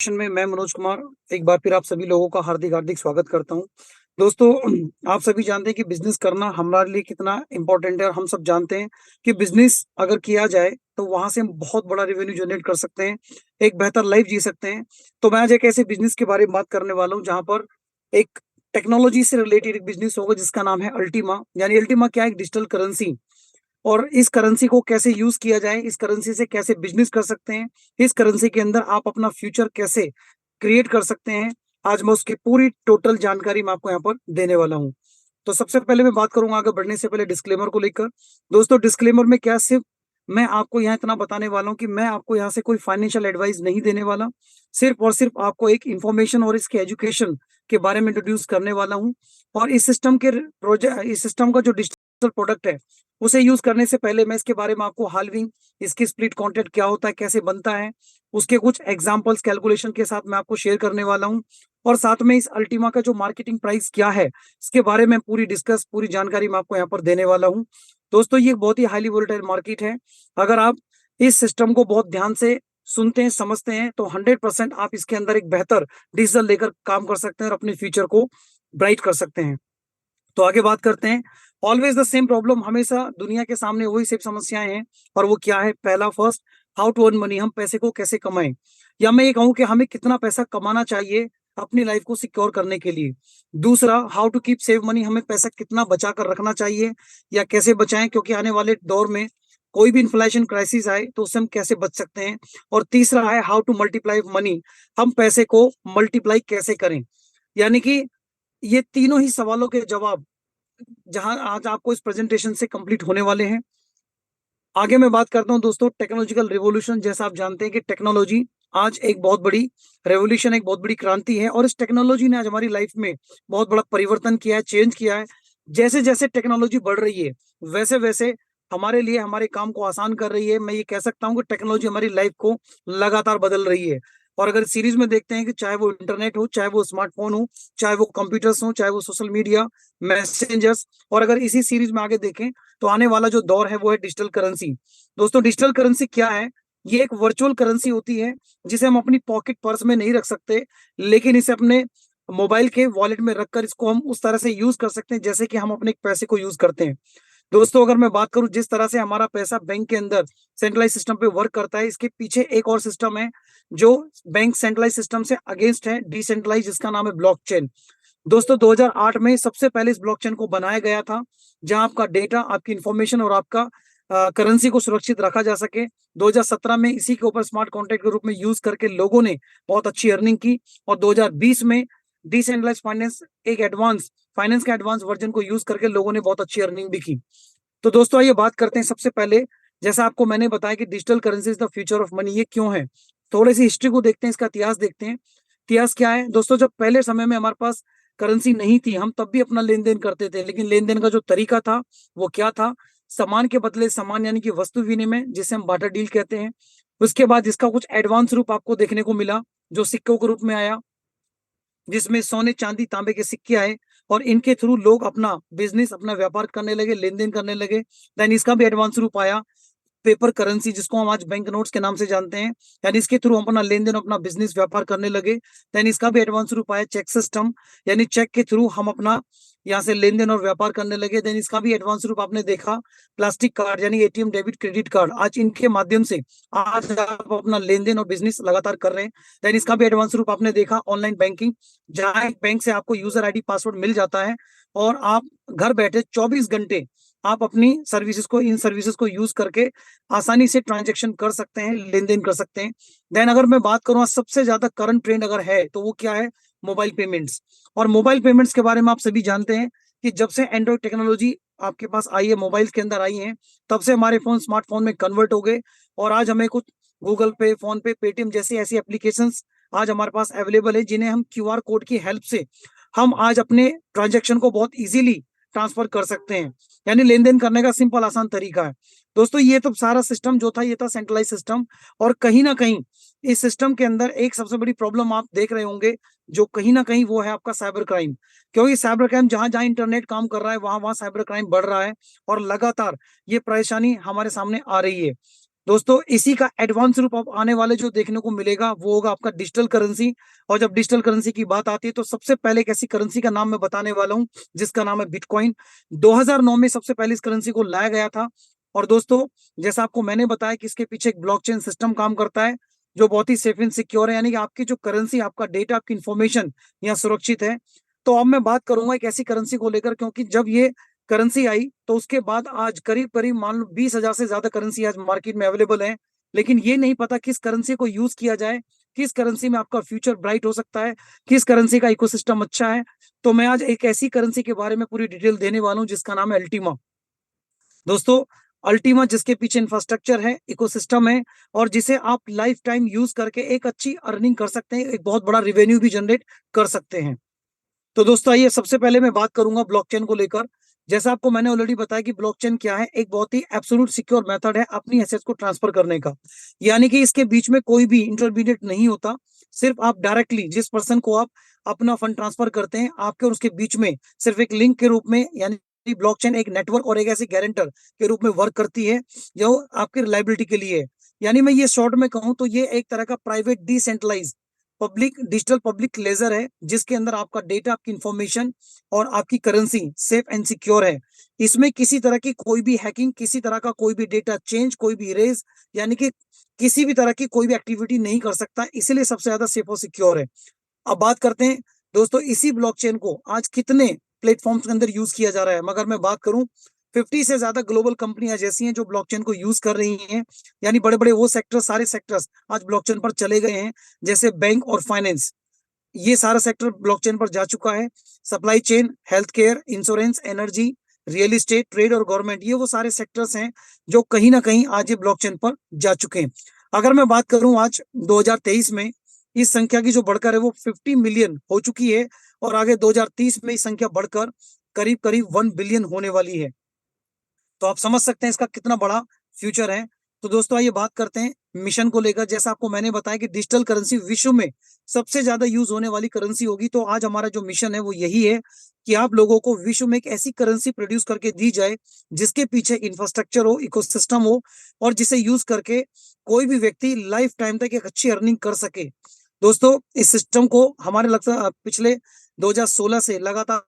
Session में मैं मनोज कुमार एक बार फिर आप सभी लोगों का हार्दिक हार्दिक स्वागत करता हूं। दोस्तों, आप सभी जानते हैं कि बिजनेस करना हमारे लिए कितना इम्पोर्टेंट है और हम सब जानते हैं कि बिजनेस अगर किया जाए तो वहां से हम बहुत बड़ा रेवेन्यू जनरेट कर सकते हैं, एक बेहतर लाइफ जी सकते हैं। तो मैं आज एक ऐसे बिजनेस के बारे में बात करने वाला हूँ जहां पर एक टेक्नोलॉजी से रिलेटेड एक बिजनेस होगा जिसका नाम है अल्टीमा। यानी अल्टीमा क्या है? एक डिजिटल करेंसी। और इस करेंसी को कैसे यूज किया जाए, इस करेंसी से कैसे बिजनेस कर सकते हैं, इस करेंसी के अंदर आप अपना फ्यूचर कैसे क्रिएट कर सकते हैं, आज मैं उसकी पूरी टोटल जानकारी मैं आपको यहाँ पर देने वाला हूँ। तो सबसे पहले मैं बात करूंगा आगे बढ़ने से पहले डिस्क्लेमर को लेकर। दोस्तों, डिस्क्लेमर में क्या, सिर्फ मैं आपको यहाँ इतना बताने वाला हूँ कि मैं आपको यहाँ से कोई फाइनेंशियल एडवाइस नहीं देने वाला, सिर्फ और सिर्फ आपको एक इन्फॉर्मेशन और इसके एजुकेशन के बारे में इंट्रोड्यूस करने वाला हूँ। और इस सिस्टम के प्रोजेक्ट, इस सिस्टम का जो डिजिटल प्रोडक्ट है उसे यूज करने से पहले मैं इसके बारे में आपको हाल्विंग, इसकी स्प्लिट कॉन्ट्रैक्ट क्या होता है, कैसे बनता है, उसके कुछ एग्जांपल्स कैलकुलेशन के साथ मैं आपको शेयर करने वाला हूं। और साथ में इस अल्टीमा का जो मार्केटिंग प्राइस क्या है इसके बारे में पूरी जानकारी मैं आपको यहाँ पर देने वाला हूँ। दोस्तों, ये एक बहुत ही हाईली वोलेटाइल मार्केट है। अगर आप इस सिस्टम को बहुत ध्यान से सुनते हैं, समझते हैं, तो 100% आप इसके अंदर एक बेहतर डिसीजन लेकर काम कर सकते हैं और अपने फ्यूचर को ब्राइट कर सकते हैं। तो आगे बात करते हैं। ऑलवेज द सेम प्रॉब्लम, हमेशा दुनिया के सामने वही सेम समस्याएं हैं। और वो क्या है? पहला, first, how to earn money, हम पैसे को कैसे कमाएं। या मैं ये कहूं कि हमें कितना पैसा कमाना चाहिए अपनी लाइफ को सिक्योर करने के लिए। दूसरा, how to keep save money, हमें पैसा कितना बचा कर रखना चाहिए या कैसे बचाएं, क्योंकि आने वाले दौर में कोई भी इन्फ्लेशन क्राइसिस आए तो उससे हम कैसे बच सकते हैं। और तीसरा है हाउ टू मल्टीप्लाई मनी, हम पैसे को मल्टीप्लाई कैसे करें। यानी कि ये तीनों ही सवालों के जवाब जहां आज आपको इस प्रेजेंटेशन से कंप्लीट होने वाले हैं। आगे मैं बात करता हूं दोस्तों, टेक्नोलॉजिकल रिवॉल्यूशन। जैसा आप जानते हैं कि टेक्नोलॉजी आज एक बहुत बड़ी रेवोल्यूशन, एक बहुत बड़ी क्रांति है। और इस टेक्नोलॉजी ने आज हमारी लाइफ में बहुत बड़ा परिवर्तन किया है, चेंज किया है। जैसे जैसे टेक्नोलॉजी बढ़ रही है वैसे वैसे हमारे लिए हमारे काम को आसान कर रही है। मैं ये कह सकता हूँ कि टेक्नोलॉजी हमारी लाइफ को लगातार बदल रही है। और अगर सीरीज में देखते हैं कि चाहे वो इंटरनेट हो, चाहे वो स्मार्टफोन हो, चाहे वो कंप्यूटर्स हो, चाहे वो सोशल मीडिया, मैसेंजर्स, और अगर इसी सीरीज में आगे देखें तो आने वाला जो दौर है वो है डिजिटल करेंसी। दोस्तों, डिजिटल करेंसी क्या है? ये एक वर्चुअल करेंसी होती है जिसे हम अपनी पॉकेट पर्स में नहीं रख सकते, लेकिन इसे अपने मोबाइल के वॉलेट में रखकर इसको हम उस तरह से यूज कर सकते हैं जैसे कि हम अपने पैसे को यूज करते हैं। दोस्तों, अगर मैं बात करूं जिस तरह से हमारा पैसा बैंक के अंदर सेंट्रलाइज सिस्टम पे वर्क करता है, इसके पीछे एक और सिस्टम है जो बैंक सेंट्रलाइज सिस्टम से अगेंस्ट है, डिसेंट्रलाइज, जिसका नाम है ब्लॉकचेन। दोस्तों, 2008 में सबसे पहले इस ब्लॉकचेन को बनाया गया था जहां आपका डेटा, आपकी इंफॉर्मेशन और आपका करेंसी को सुरक्षित रखा जा सके। 2017 में इसी के ऊपर स्मार्ट कॉन्ट्रैक्ट के रूप में यूज करके लोगों ने बहुत अच्छी अर्निंग की। और 2020 में डिसेंट्रलाइज फाइनेंस, एक एडवांस फाइनेंस का एडवांस वर्जन को यूज करके लोगों ने बहुत अच्छी अर्निंग भी की। तो दोस्तों, आइए बात करते हैं। सबसे पहले, जैसा आपको मैंने बताया कि digital currency is the future of money, ये क्यों है? थोड़ी सी हिस्ट्री को देखते हैं, इसका इतिहास देखते हैं। इतिहास क्या है दोस्तों? जब पहले समय में हमारे पास करेंसी नहीं थी, हम तब भी अपना लेन देन करते थे, लेकिन लेन देन का जो तरीका था वो क्या था? सामान के बदले सामान, यानी कि वस्तु विनिमय, जिसे हम बार्टर डील कहते हैं। उसके बाद इसका कुछ एडवांस रूप आपको देखने को मिला जो सिक्कों के रूप में आया, जिसमें सोने, चांदी, तांबे के सिक्के आए। और इनके थ्रू लोग अपना बिजनेस, अपना व्यापार करने लगे, लेन देन करने लगे। देन इसका भी एडवांस रूप आया, पेपर करेंसी, जिसको हम आज बैंक नोट्स के नाम से जानते हैं। यानी इसके थ्रू हम अपना लेन देन, अपना बिजनेस, व्यापार करने लगे। देन इसका भी एडवांस रूप आया, चेक सिस्टम, यानी चेक के थ्रू हम अपना यहाँ से लेन देन और व्यापार करने लगे। देन इसका भी एडवांस रूप आपने देखा, प्लास्टिक कार्ड, यानी एटीएम, डेबिट, क्रेडिट कार्ड। आज इनके माध्यम से आज आप अपना लेन देन और बिजनेस लगातार कर रहे हैं। देन इसका भी एडवांस रूप आपने देखा, ऑनलाइन बैंकिंग, जहाँ एक बैंक से आपको यूजर आईडी, पासवर्ड मिल जाता है और आप घर बैठे 24 घंटे आप अपनी सर्विसेज को, इन सर्विसेज को यूज करके आसानी से ट्रांजेक्शन कर सकते हैं, लेन देन कर सकते हैं। देन अगर मैं बात करूँ सबसे ज्यादा करंट ट्रेंड अगर है तो वो क्या है? Mobile payments. और मोबाइल पेमेंट्स के बारे में आप सभी जानते हैं कि जब से एंड्रॉइड टेक्नोलॉजी आपके पास आई है, मोबाइल के अंदर आई है, तब से हमारे फोन स्मार्टफोन में कन्वर्ट हो गए। और आज हमें कुछ गूगल पे, फोन पे, पेटीएम जैसी ऐसी एप्लीकेशंस आज हमारे पास अवेलेबल है जिन्हें हम क्यूआर कोड की हेल्प से हम आज अपने ट्रांजेक्शन को बहुत इजीली ट्रांसफर कर सकते हैं। यानी लेन देन करने का सिंपल, आसान तरीका है। दोस्तों, ये तो सारा सिस्टम जो था ये था सेंट्रलाइज सिस्टम। और कहीं ना कहीं इस सिस्टम के अंदर एक सबसे बड़ी प्रॉब्लम आप देख रहे होंगे, जो कहीं ना कहीं वो है आपका साइबर क्राइम। क्योंकि साइबर क्राइम जहां जहां इंटरनेट काम कर रहा है वहां वहां साइबर क्राइम बढ़ रहा है और लगातार ये परेशानी हमारे सामने आ रही है। दोस्तों इसी का एडवांस रूप अब आने वाले जो देखने को मिलेगा वो होगा आपका डिजिटल करेंसी। और जब डिजिटल करेंसी की बात आती है तो सबसे पहले एक ऐसी करेंसी का नाम मैं बताने वाला हूं जिसका नाम है बिटकॉइन। 2009 में सबसे पहले इस करेंसी को लाया गया था। और दोस्तों जैसा आपको मैंने बताया कि इसके पीछे एक ब्लॉकचेन सिस्टम काम करता है जो बहुत ही सेफ एंड सिक्योर है, यानी कि आपकी जो करेंसी, आपका डेटा, आपकी इंफॉर्मेशन यहाँ सुरक्षित है। तो अब मैं बात करूंगा एक ऐसी करेंसी को लेकर, क्योंकि जब ये करेंसी आई तो उसके बाद आज करीब करीब मान लो 20,000 से ज्यादा करेंसी आज मार्केट में अवेलेबल है। लेकिन ये नहीं पता किस करेंसी को यूज किया जाए, किस करेंसी में आपका फ्यूचर ब्राइट हो सकता है, किस करेंसी का इकोसिस्टम अच्छा है। तो मैं आज एक ऐसी करेंसी के बारे में पूरी डिटेल देने वाला हूँ जिसका नाम है अल्टीमा। दोस्तों अल्टीमा जिसके पीछे इंफ्रास्ट्रक्चर है, इकोसिस्टम है, और जिसे आप लाइफ टाइम यूज करके एक अच्छी अर्निंग कर सकते हैं, एक बहुत बड़ा रिवेन्यू भी जनरेट कर सकते हैं। तो दोस्तों आइए सबसे पहले मैं बात करूंगा ब्लॉकचेन को लेकर। जैसा आपको मैंने ऑलरेडी बताया कि ब्लॉकचेन क्या है, एक बहुत ही एब्सोल्यूट सिक्योर मेथड है अपनी एसेट्स को ट्रांसफर करने का। यानी कि इसके बीच में कोई भी इंटरमीडिएट नहीं होता। सिर्फ आप डायरेक्टली जिस पर्सन को आप अपना फंड ट्रांसफर करते हैं, आपके और उसके बीच में सिर्फ एक लिंक के रूप में, यानी ब्लॉकचेन एक नेटवर्क और एक ऐसे गारंटर के रूप में वर्क करती है जो आपकी रिलायबिलिटी के लिए है। यानी मैं ये शॉर्ट में कहूं तो ये एक तरह का private decentralise public digital public ledger है जिसके अंदर आपका डेटा, आपकी इंफॉर्मेशन और आपकी करेंसी सेफ एंड सिक्योर है। इसमें किसी तरह की कोई भी हैकिंग, किसी तरह का कोई भी डेटा चेंज, कोई भी इरेज, यानी कि किसी भी तरह की कोई भी एक्टिविटी नहीं कर सकता, इसीलिए सबसे ज्यादा सेफ और सिक्योर है। अब बात करते हैं दोस्तों इसी ब्लॉकचेन को आज कितने प्लेटफॉर्म्स के अंदर यूज किया जा रहा है। मगर मैं बात करूं 50 से ज्यादा ग्लोबल कंपनियां जैसी हैं जो ब्लॉकचेन को यूज कर रही हैं। यानी बड़े बड़े वो सेक्टर, सारे सेक्टर्स आज ब्लॉकचेन पर चले गए हैं। जैसे बैंक और फाइनेंस, ये सारा सेक्टर ब्लॉकचेन पर जा चुका है। Supply chain, health care, insurance, energy, real estate, trade और गवर्नमेंट, ये वो सारे सेक्टर्स हैं जो कहीं ना कहीं आज ये ब्लॉकचेन पर जा चुके हैं। अगर मैं बात करूं आज 2023 में इस संख्या की जो बढ़कर है वो 50 मिलियन हो चुकी है। और आगे 2030 में इस संख्या बढ़कर करीब करीब 1 बिलियन होने वाली है। तो आप समझ सकते हैं इसका कितना बड़ा फ्यूचर है। तो दोस्तों आइए बात करते हैं मिशन को लेकर। जैसा आपको मैंने बताया कि डिजिटल करेंसी विश्व में सबसे ज्यादा यूज होने वाली करेंसी होगी, तो आज हमारा जो मिशन है वो यही है कि आप लोगों को विश्व में एक ऐसी करेंसी प्रोड्यूस करके दी जाए जिसके पीछे इंफ्रास्ट्रक्चर हो, इकोसिस्टम हो, और जिसे यूज करके कोई भी व्यक्ति लाइफ टाइम तक एक अच्छी अर्निंग कर सके। दोस्तों इस सिस्टम को हमारे लगता पिछले 2016 से लगातार,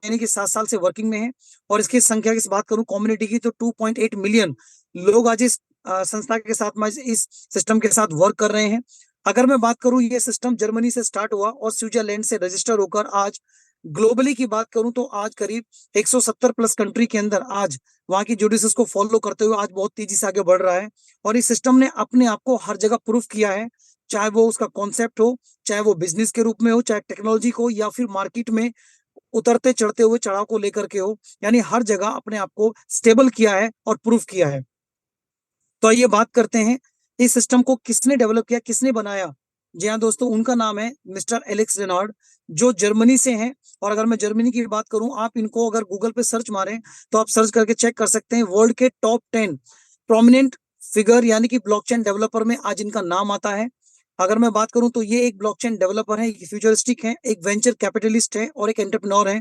यानी कि 7 साल से वर्किंग में है। और इसकी संख्या की बात करूं कम्युनिटी की, तो 2.8 मिलियन लोग आज इस संस्था के साथ में, इस सिस्टम के साथ वर्क कर रहे हैं। अगर मैं बात करूं ये सिस्टम जर्मनी से स्टार्ट हुआ और स्विट्जरलैंड से रजिस्टर होकर आज ग्लोबली की बात करूं तो आज करीब 170 प्लस कंट्री के अंदर आज वहां की जुडिसेस को फॉलो करते हुए आज बहुत तेजी से आगे बढ़ रहा है। और इस सिस्टम ने अपने आप को हर जगह प्रूफ किया है, चाहे वो उसका कॉन्सेप्ट हो, चाहे वो बिजनेस के रूप में हो, चाहे टेक्नोलॉजी को, या फिर मार्केट में उतरते चढ़ते हुए चढ़ाव को लेकर के हो। यानी हर जगह अपने आप को स्टेबल किया है और प्रूफ किया है। तो आइए बात करते हैं इस सिस्टम को किसने डेवलप किया, किसने बनाया। जी हाँ दोस्तों, उनका नाम है मिस्टर एलेक्स रेनार्ड, जो जर्मनी से हैं। और अगर मैं जर्मनी की बात करूं, आप इनको अगर गूगल पे सर्च मारें तो आप सर्च करके चेक कर सकते हैं, वर्ल्ड के टॉप 10 प्रोमिनेंट फिगर यानी कि ब्लॉकचेन डेवलपर में आज इनका नाम आता है। अगर मैं बात करूं तो ये एक ब्लॉकचेन डेवलपर है, फ्यूचरिस्टिक है, एक वेंचर कैपिटलिस्ट है और एक एंटरप्रेन्योर है।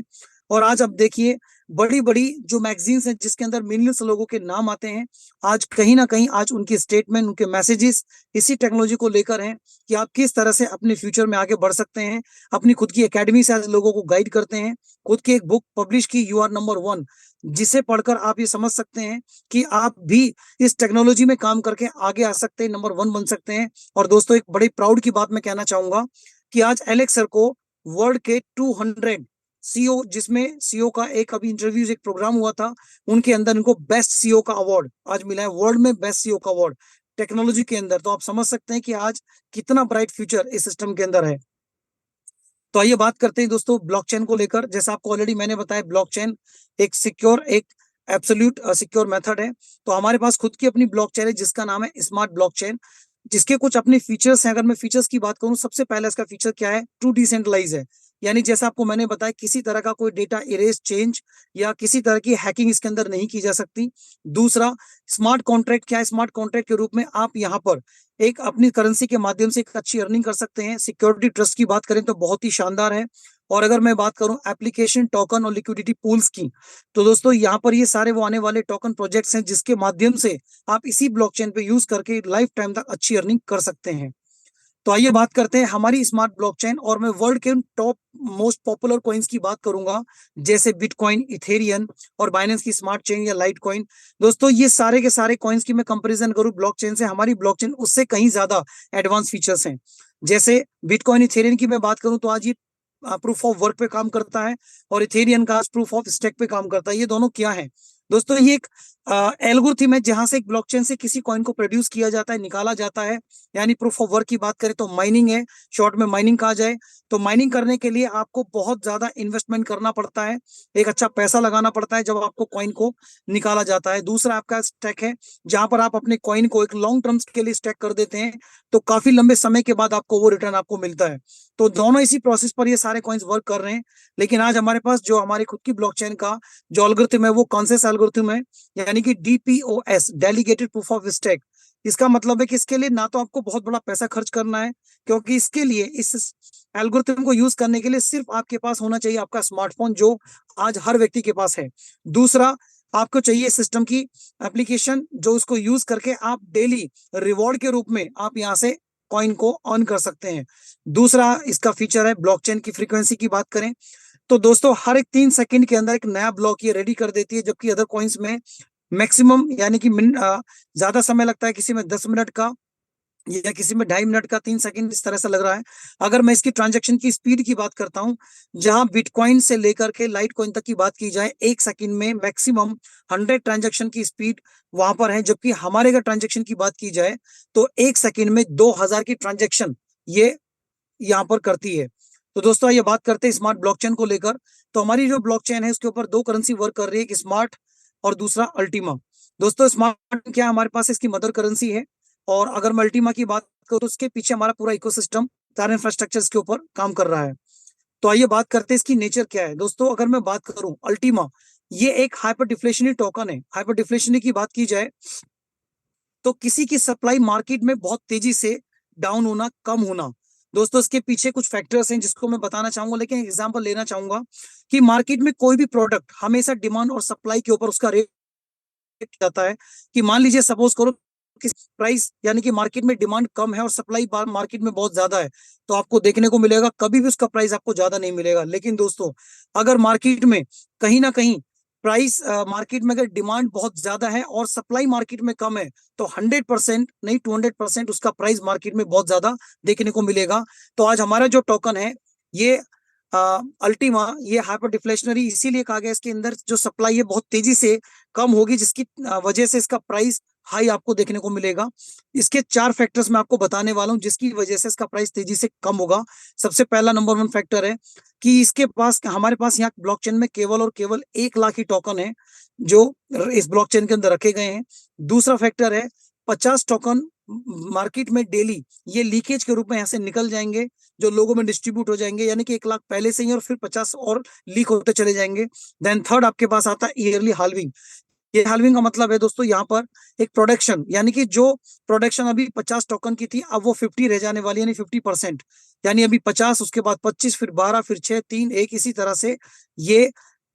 और आज आप देखिए बड़ी बड़ी जो मैगजीन्स हैं जिसके अंदर मिलियंस लोगों के नाम आते हैं, आज कहीं ना कहीं आज उनकी स्टेटमेंट, उनके मैसेजेस इसी टेक्नोलॉजी को लेकर हैं कि आप किस तरह से अपने फ्यूचर में आगे बढ़ सकते हैं। अपनी खुद की एकेडमी से आज लोगों को गाइड करते हैं। खुद की एक बुक पब्लिश की, यू आर नंबर वन, जिसे पढ़कर आप ये समझ सकते हैं कि आप भी इस टेक्नोलॉजी में काम करके आगे आ सकते हैं, नंबर वन बन सकते हैं। और दोस्तों एक बड़ी प्राउड की बात मैं कहना चाहूंगा कि आज एलेक्स सर को वर्ल्ड के 200 सीईओ, जिसमें सीईओ का एक अभी इंटरव्यू, एक प्रोग्राम हुआ था, उनके अंदर इनको बेस्ट सीईओ का अवार्ड आज मिला है, वर्ल्ड में बेस्ट सीईओ का अवार्ड टेक्नोलॉजी के अंदर। तो आप समझ सकते हैं कि आज कितना ब्राइट फ्यूचर इस सिस्टम के अंदर है। तो आइए बात करते हैं दोस्तों ब्लॉकचेन को लेकर। जैसा आपको ऑलरेडी मैंने बताया, ब्लॉकचेन एक सिक्योर, एक एब्सोल्यूट सिक्योर मेथड है। तो हमारे पास खुद की अपनी ब्लॉकचेन है जिसका नाम है स्मार्ट ब्लॉकचेन, जिसके कुछ अपने फीचर्स हैं। अगर मैं फीचर्स की बात करूं, सबसे पहले इसका फीचर क्या है, ट्रू डिसेंट्रलाइज है। यानी जैसा आपको मैंने बताया, किसी तरह का कोई डेटा इरेज, चेंज या किसी तरह की हैकिंग इसके अंदर नहीं की जा सकती। दूसरा, स्मार्ट कॉन्ट्रैक्ट क्या है, स्मार्ट कॉन्ट्रैक्ट के रूप में आप यहाँ पर एक अपनी करेंसी के माध्यम से एक अच्छी अर्निंग कर सकते हैं। सिक्योरिटी ट्रस्ट की बात करें तो बहुत ही शानदार है। और अगर मैं बात करूं एप्लीकेशन टोकन और लिक्विडिटी पूल्स की, तो दोस्तों यहाँ पर ये सारे वो आने वाले टोकन प्रोजेक्ट्स हैं जिसके माध्यम से आप इसी ब्लॉकचेन पे यूज करके लाइफ टाइम तक अच्छी अर्निंग कर सकते हैं। तो आइए बात करते हैं हमारी स्मार्ट ब्लॉकचेन, और मैं वर्ल्ड के टॉप मोस्ट पॉपुलर कॉइन्स की बात करूंगा, जैसे बिटकॉइन, इथेरियम और बाइनेंस की स्मार्ट चेन या लाइट कॉइन। दोस्तों ये सारे के सारे कॉइन्स की मैं कंपैरिजन करूं ब्लॉकचेन से, हमारी ब्लॉकचेन उससे कहीं ज्यादा एडवांस फीचर्स हैं। जैसे बिटकॉइन इथेरियम की मैं बात करूं तो आज ये प्रूफ ऑफ वर्क पे काम करता है, और इथेरियम का प्रूफ ऑफ स्टेक पे काम करता है। ये दोनों क्या है दोस्तों? ये एक एल्गोरिथम है जहां से एक ब्लॉकचेन से किसी कॉइन को प्रोड्यूस किया जाता है, निकाला जाता है। यानी प्रूफ ऑफ वर्क की बात करें तो माइनिंग है, शॉर्ट में माइनिंग कहा जाए। तो माइनिंग करने के लिए आपको बहुत ज्यादा इन्वेस्टमेंट करना पड़ता है, एक अच्छा पैसा लगाना पड़ता है जब आपको कॉइन को निकाला जाता है। दूसरा आपका स्टैक है, जहां पर आप अपने कॉइन को एक लॉन्ग टर्म्स के लिए स्टैक कर देते हैं, तो काफी लंबे समय के बाद आपको वो रिटर्न आपको मिलता है। तो दोनों इसी प्रोसेस पर ये सारे कॉइन्स वर्क कर रहे हैं। लेकिन आज हमारे पास जो हमारी खुद की ब्लॉकचेन का जो एल्गोरिथम है वो कॉन्सेंसस एल्गोरिथम है, यानी कि DPOs, delegated proof of stake. इसका मतलब है कि इसके लिए ना तो आपको बहुत बड़ा पैसा खर्च करना है, क्योंकि इसके लिए इस एल्गोरिथम को यूज करने के लिए सिर्फ आपके पास होना चाहिए आपका स्मार्टफोन, जो आज हर व्यक्ति के पास है। दूसरा, आपको चाहिए सिस्टम की एप्लीकेशन, जो उसको यूज करके आप डेली रिवॉर्ड के रूप में आप यहाँ से कॉइन को अर्न कर सकते हैं। दूसरा इसका फीचर है ब्लॉकचेन की फ्रीक्वेंसी की बात करें तो दोस्तों हर एक 3 सेकंड के अंदर एक नया ब्लॉक ये रेडी कर देती है, जबकि अदर कॉइन्स में मैक्सिमम यानी कि ज्यादा समय लगता है, किसी में 10 मिनट का या किसी में 2.5 मिनट का, 3 सेकंड इस तरह से लग रहा है। अगर मैं इसकी ट्रांजेक्शन की स्पीड की बात करता हूं, जहां बिटकॉइन से लेकर के लाइट कॉइन तक की बात की जाए, 1 सेकंड में मैक्सिमम 100 ट्रांजेक्शन की स्पीड वहां पर है, जबकि हमारे अगर ट्रांजेक्शन की बात की जाए तो 1 सेकंड में 2000 की ट्रांजेक्शन ये यहाँ पर करती है। तो दोस्तों ये बात करते हैं स्मार्ट ब्लॉकचेन को लेकर। तो हमारी जो ब्लॉकचेन है उसके ऊपर दो करेंसी वर्क कर रही है, एक स्मार्ट और दूसरा अल्टीमा। दोस्तों स्मार्ट क्या, हमारे पास इसकी मदर करेंसी है, और अगर मैं अल्टीमा की बात करूँ तो उसके पीछे हमारा पूरा इकोसिस्टम, सारे इंफ्रास्ट्रक्चर के ऊपर काम कर रहा है। तो आइए बात करते हैं इसकी नेचर क्या है। दोस्तों अगर मैं बात करूं अल्टीमा, ये एक हाइपर डिफ्लेशनरी टोकन है। हाइपर डिफ्लेशनरी की बात की जाए तो किसी की सप्लाई मार्केट में बहुत तेजी से डाउन होना, कम होना। दोस्तों इसके पीछे कुछ फैक्टर्स हैं जिसको मैं बताना चाहूंगा, लेकिन एग्जांपल लेना चाहूंगा कि मार्केट में कोई भी प्रोडक्ट हमेशा डिमांड और सप्लाई के ऊपर उसका रेट जाता है। कि मान लीजिए सपोज करो कि प्राइस यानी कि मार्केट में डिमांड कम है और सप्लाई मार्केट में बहुत ज्यादा है, तो आपको देखने को मिलेगा कभी भी उसका प्राइस आपको ज्यादा नहीं मिलेगा। लेकिन दोस्तों अगर मार्केट में कहीं ना कहीं प्राइस मार्केट में अगर डिमांड बहुत ज्यादा है और सप्लाई मार्केट में कम है, तो 100% नहीं 200% उसका प्राइस मार्केट में बहुत ज्यादा देखने को मिलेगा। तो आज हमारा जो टोकन है ये अल्टीमा, ये हाइपर डिफ्लेशनरी इसीलिए कहा गया, इसके अंदर जो सप्लाई है बहुत तेजी से कम होगी, जिसकी वजह से इसका प्राइस हाई आपको देखने को मिलेगा। इसके 4 फैक्टर्स मैं आपको बताने वाला हूं जिसकी वजह से इसका प्राइस तेजी से कम होगा। सबसे पहला नंबर 1 फैक्टर है कि इसके पास, हमारे पास यहाँ ब्लॉकचेन में केवल और केवल 1 लाख ही टोकन है जो इस ब्लॉकचेन के अंदर रखे गए हैं। दूसरा फैक्टर है 50 टोकन मार्केट में डेली ये लीकेज के रूप में यहाँ से निकल जाएंगे, जो लोगों में डिस्ट्रीब्यूट हो जाएंगे, यानी कि 1 लाख पहले से ही और फिर 50 और लीक होते चले जाएंगे। देन थर्ड आपके पास आता है ईयरली हाल्विंग। ये हाल्विंग का मतलब है दोस्तों यहाँ पर एक प्रोडक्शन, यानी कि जो प्रोडक्शन अभी 50 टोकन की थी अब वो 50 रह जाने वाली, यानी 50%। यानी अभी 50, उसके बाद 25, फिर 12, फिर 6, 3, 1, इसी तरह से ये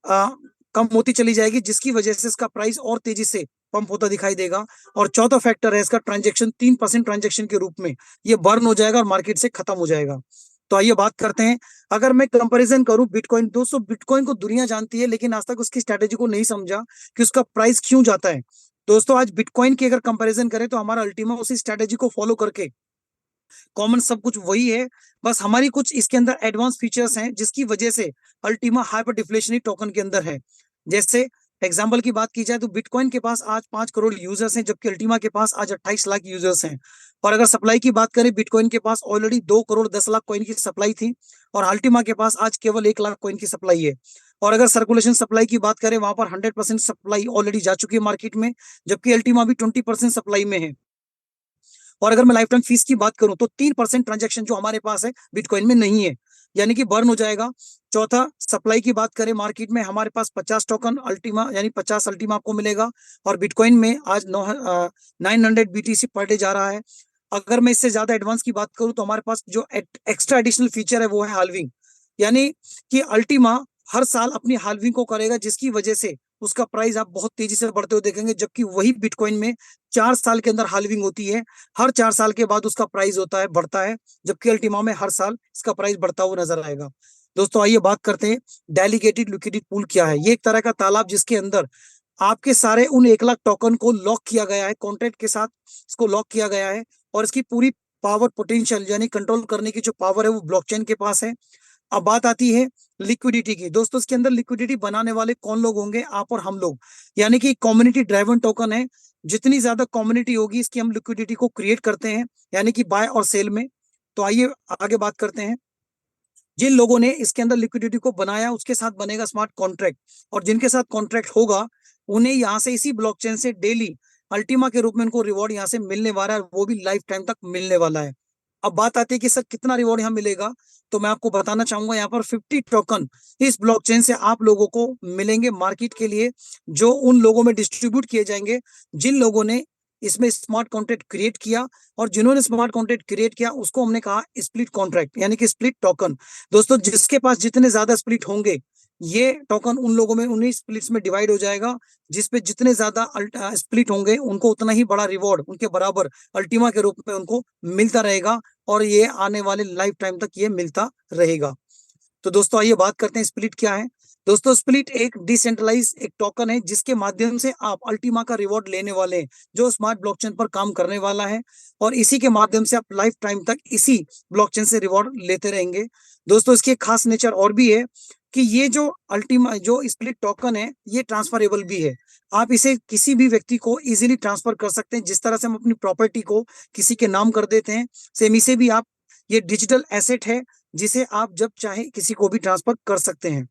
आ, कम होती चली जाएगी, जिसकी वजह से इसका प्राइस और तेजी से पंप होता दिखाई देगा। और चौथा फैक्टर है इसका ट्रांजेक्शन, 3% ट्रांजेक्शन के रूप में ये बर्न हो जाएगा और मार्केट से खत्म हो जाएगा। तो आइए बात करते हैं, अगर मैं कंपैरिजन करूं बिटकॉइन, दोस्तों बिटकॉइन को दुनिया जानती है लेकिन आज तक उसकी स्ट्रेटेजी को नहीं समझा कि उसका प्राइस क्यों जाता है। दोस्तों आज बिटकॉइन की अगर कंपैरिजन करें तो हमारा अल्टीमा उसी स्ट्रेटेजी को फॉलो करके, कॉमन सब कुछ वही है, बस हमारी कुछ इसके अंदर एडवांस फीचर्स हैं जिसकी वजह से अल्टीमा हाइपर डिफ्लेशनरी टोकन के अंदर है। जैसे एग्जाम्पल की बात की जाए तो बिटकॉइन के पास आज 5 करोड़ यूजर्स हैं, जबकि अल्टीमा के पास आज 28 लाख यूजर्स हैं। और अगर सप्लाई की बात करें, बिटकॉइन के पास ऑलरेडी 2 करोड़ 10 लाख कॉइन की सप्लाई थी, और अल्टीमा के पास आज केवल 1 लाख कॉइन की सप्लाई है। और अगर सर्कुलेशन सप्लाई की बात करें, वहां पर 100% सप्लाई ऑलरेडी जा चुकी है मार्केट में, जबकि अल्टीमा भी 20% सप्लाई में है। और अगर मैं लाइफ टाइम फीस की बात करूं तो 3% ट्रांजेक्शन जो हमारे पास है बिटकॉइन में नहीं है, यानी कि बर्न हो जाएगा। चौथा, सप्लाई की बात करें, मार्केट में हमारे पास 50 टोकन अल्टीमा यानी 50 अल्टीमा आपको मिलेगा, और बिटकॉइन में आज 900 BTC पर डे जा रहा है। अगर मैं इससे ज्यादा एडवांस की बात करूं तो हमारे पास जो एक्स्ट्रा एडिशनल फीचर है वो है हाल्विंग। यानी कि अल्टीमा हर साल अपनी हाल्विंग को करेगा, जिसकी वजह से उसका प्राइस आप बहुत तेजी से बढ़ते हुए देखेंगे, जबकि वही बिटकॉइन में 4 साल के अंदर हाल्विंग होती है। हर 4 साल के बाद उसका प्राइस होता है, बढ़ता है, जबकि अल्टीमा में हर साल इसका प्राइस बढ़ता हुआ नजर आएगा। दोस्तों आइए बात करते हैं डेलीगेटेड लिक्विडिटी पूल क्या है। ये एक तरह का तालाब जिसके अंदर आपके सारे उन 1 लाख टोकन को लॉक किया गया है, कॉन्ट्रैक्ट के साथ इसको लॉक किया गया है, और इसकी पूरी पावर पोटेंशियल यानी कंट्रोल करने की जो पावर है वो ब्लॉकचेन के पास है। अब बात आती है लिक्विडिटी की। दोस्तों इसके अंदर लिक्विडिटी बनाने वाले कौन लोग होंगे? आप और हम लोग, यानी कि कम्युनिटी ड्राइवन टोकन है। जितनी ज्यादा कम्युनिटी होगी इसकी हम लिक्विडिटी को क्रिएट करते हैं, यानी कि बाय और सेल में। तो आइए आगे बात करते हैं। जिन लोगों ने इसके अंदर लिक्विडिटी को बनाया उसके साथ बनेगा स्मार्ट कॉन्ट्रैक्ट, और जिनके साथ कॉन्ट्रैक्ट होगा उन्हें यहाँ से इसी ब्लॉकचेन से डेली अल्टीमा के रूप में उनको रिवॉर्ड यहाँ से मिलने वाला है, वो भी लाइफ टाइम तक मिलने वाला है। अब बात आती है कि सर कितना रिवॉर्ड यहाँ मिलेगा, तो मैं आपको बताना चाहूंगा यहाँ पर 50 टोकन इस ब्लॉकचेन से आप लोगों को मिलेंगे मार्केट के लिए, जो उन लोगों में डिस्ट्रीब्यूट किए जाएंगे जिन लोगों ने इसमें स्मार्ट कॉन्ट्रैक्ट क्रिएट किया। और जिन्होंने स्मार्ट कॉन्ट्रैक्ट क्रिएट किया उसको हमने कहा स्प्लिट कॉन्ट्रैक्ट, यानी कि स्प्लिट टोकन। दोस्तों जिसके पास जितने ज्यादा स्प्लिट होंगे, ये टोकन उन लोगों में उन्हीं स्प्लिट्स में डिवाइड हो जाएगा, जिसपे जितने ज्यादा स्प्लिट होंगे उनको उतना ही बड़ा रिवॉर्ड उनके बराबर अल्टीमा के रूप में उनको मिलता रहेगा, और ये आने वाले लाइफ टाइम तक ये मिलता रहेगा। तो दोस्तों आइए बात करते हैं स्प्लिट क्या है। दोस्तों स्प्लिट एक डिसेंट्रलाइज एक टोकन है जिसके माध्यम से आप अल्टीमा का रिवॉर्ड लेने वाले हैं, जो स्मार्ट ब्लॉकचेन पर काम करने वाला है, और इसी के माध्यम से आप लाइफ टाइम तक इसी ब्लॉकचेन से रिवॉर्ड लेते रहेंगे। दोस्तों इसकी एक खास नेचर और भी है कि ये जो अल्टीमा जो स्प्लिट टोकन है ये ट्रांसफरेबल भी है। आप इसे किसी भी व्यक्ति को इजीली ट्रांसफर कर सकते हैं, जिस तरह से हम अपनी प्रॉपर्टी को किसी के नाम कर देते हैं, सेम इसे भी आप, ये डिजिटल एसेट है जिसे आप जब चाहे किसी को भी ट्रांसफर कर सकते हैं।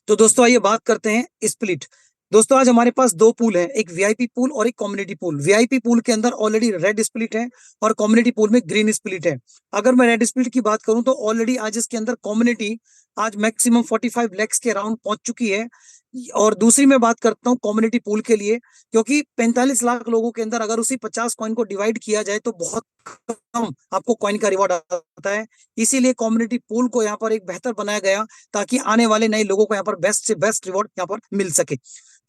तो दोस्तों आइए बात करते हैं स्प्लिट। दोस्तों आज हमारे पास दो पूल हैं, एक वीआईपी पूल और एक कम्युनिटी पूल। वीआईपी पूल के अंदर ऑलरेडी रेड स्प्लिट है और कम्युनिटी पूल में ग्रीन स्प्लिट है। अगर मैं रेड स्प्लिट की बात करूं तो ऑलरेडी आज इसके अंदर कम्युनिटी आज मैक्सिमम 45 लैक्स के अराउंड पहुंच चुकी है। और दूसरी मैं बात करता हूँ कम्युनिटी पूल के लिए, क्योंकि 45 लाख लोगों के अंदर अगर उसी 50 कॉइन को डिवाइड किया जाए तो बहुत कम आपको कॉइन का रिवॉर्ड आता है। इसीलिए कम्युनिटी पूल को यहाँ पर एक बेहतर बनाया गया, ताकि आने वाले नए लोगों को यहाँ पर बेस्ट से बेस्ट रिवॉर्ड यहाँ पर मिल सके।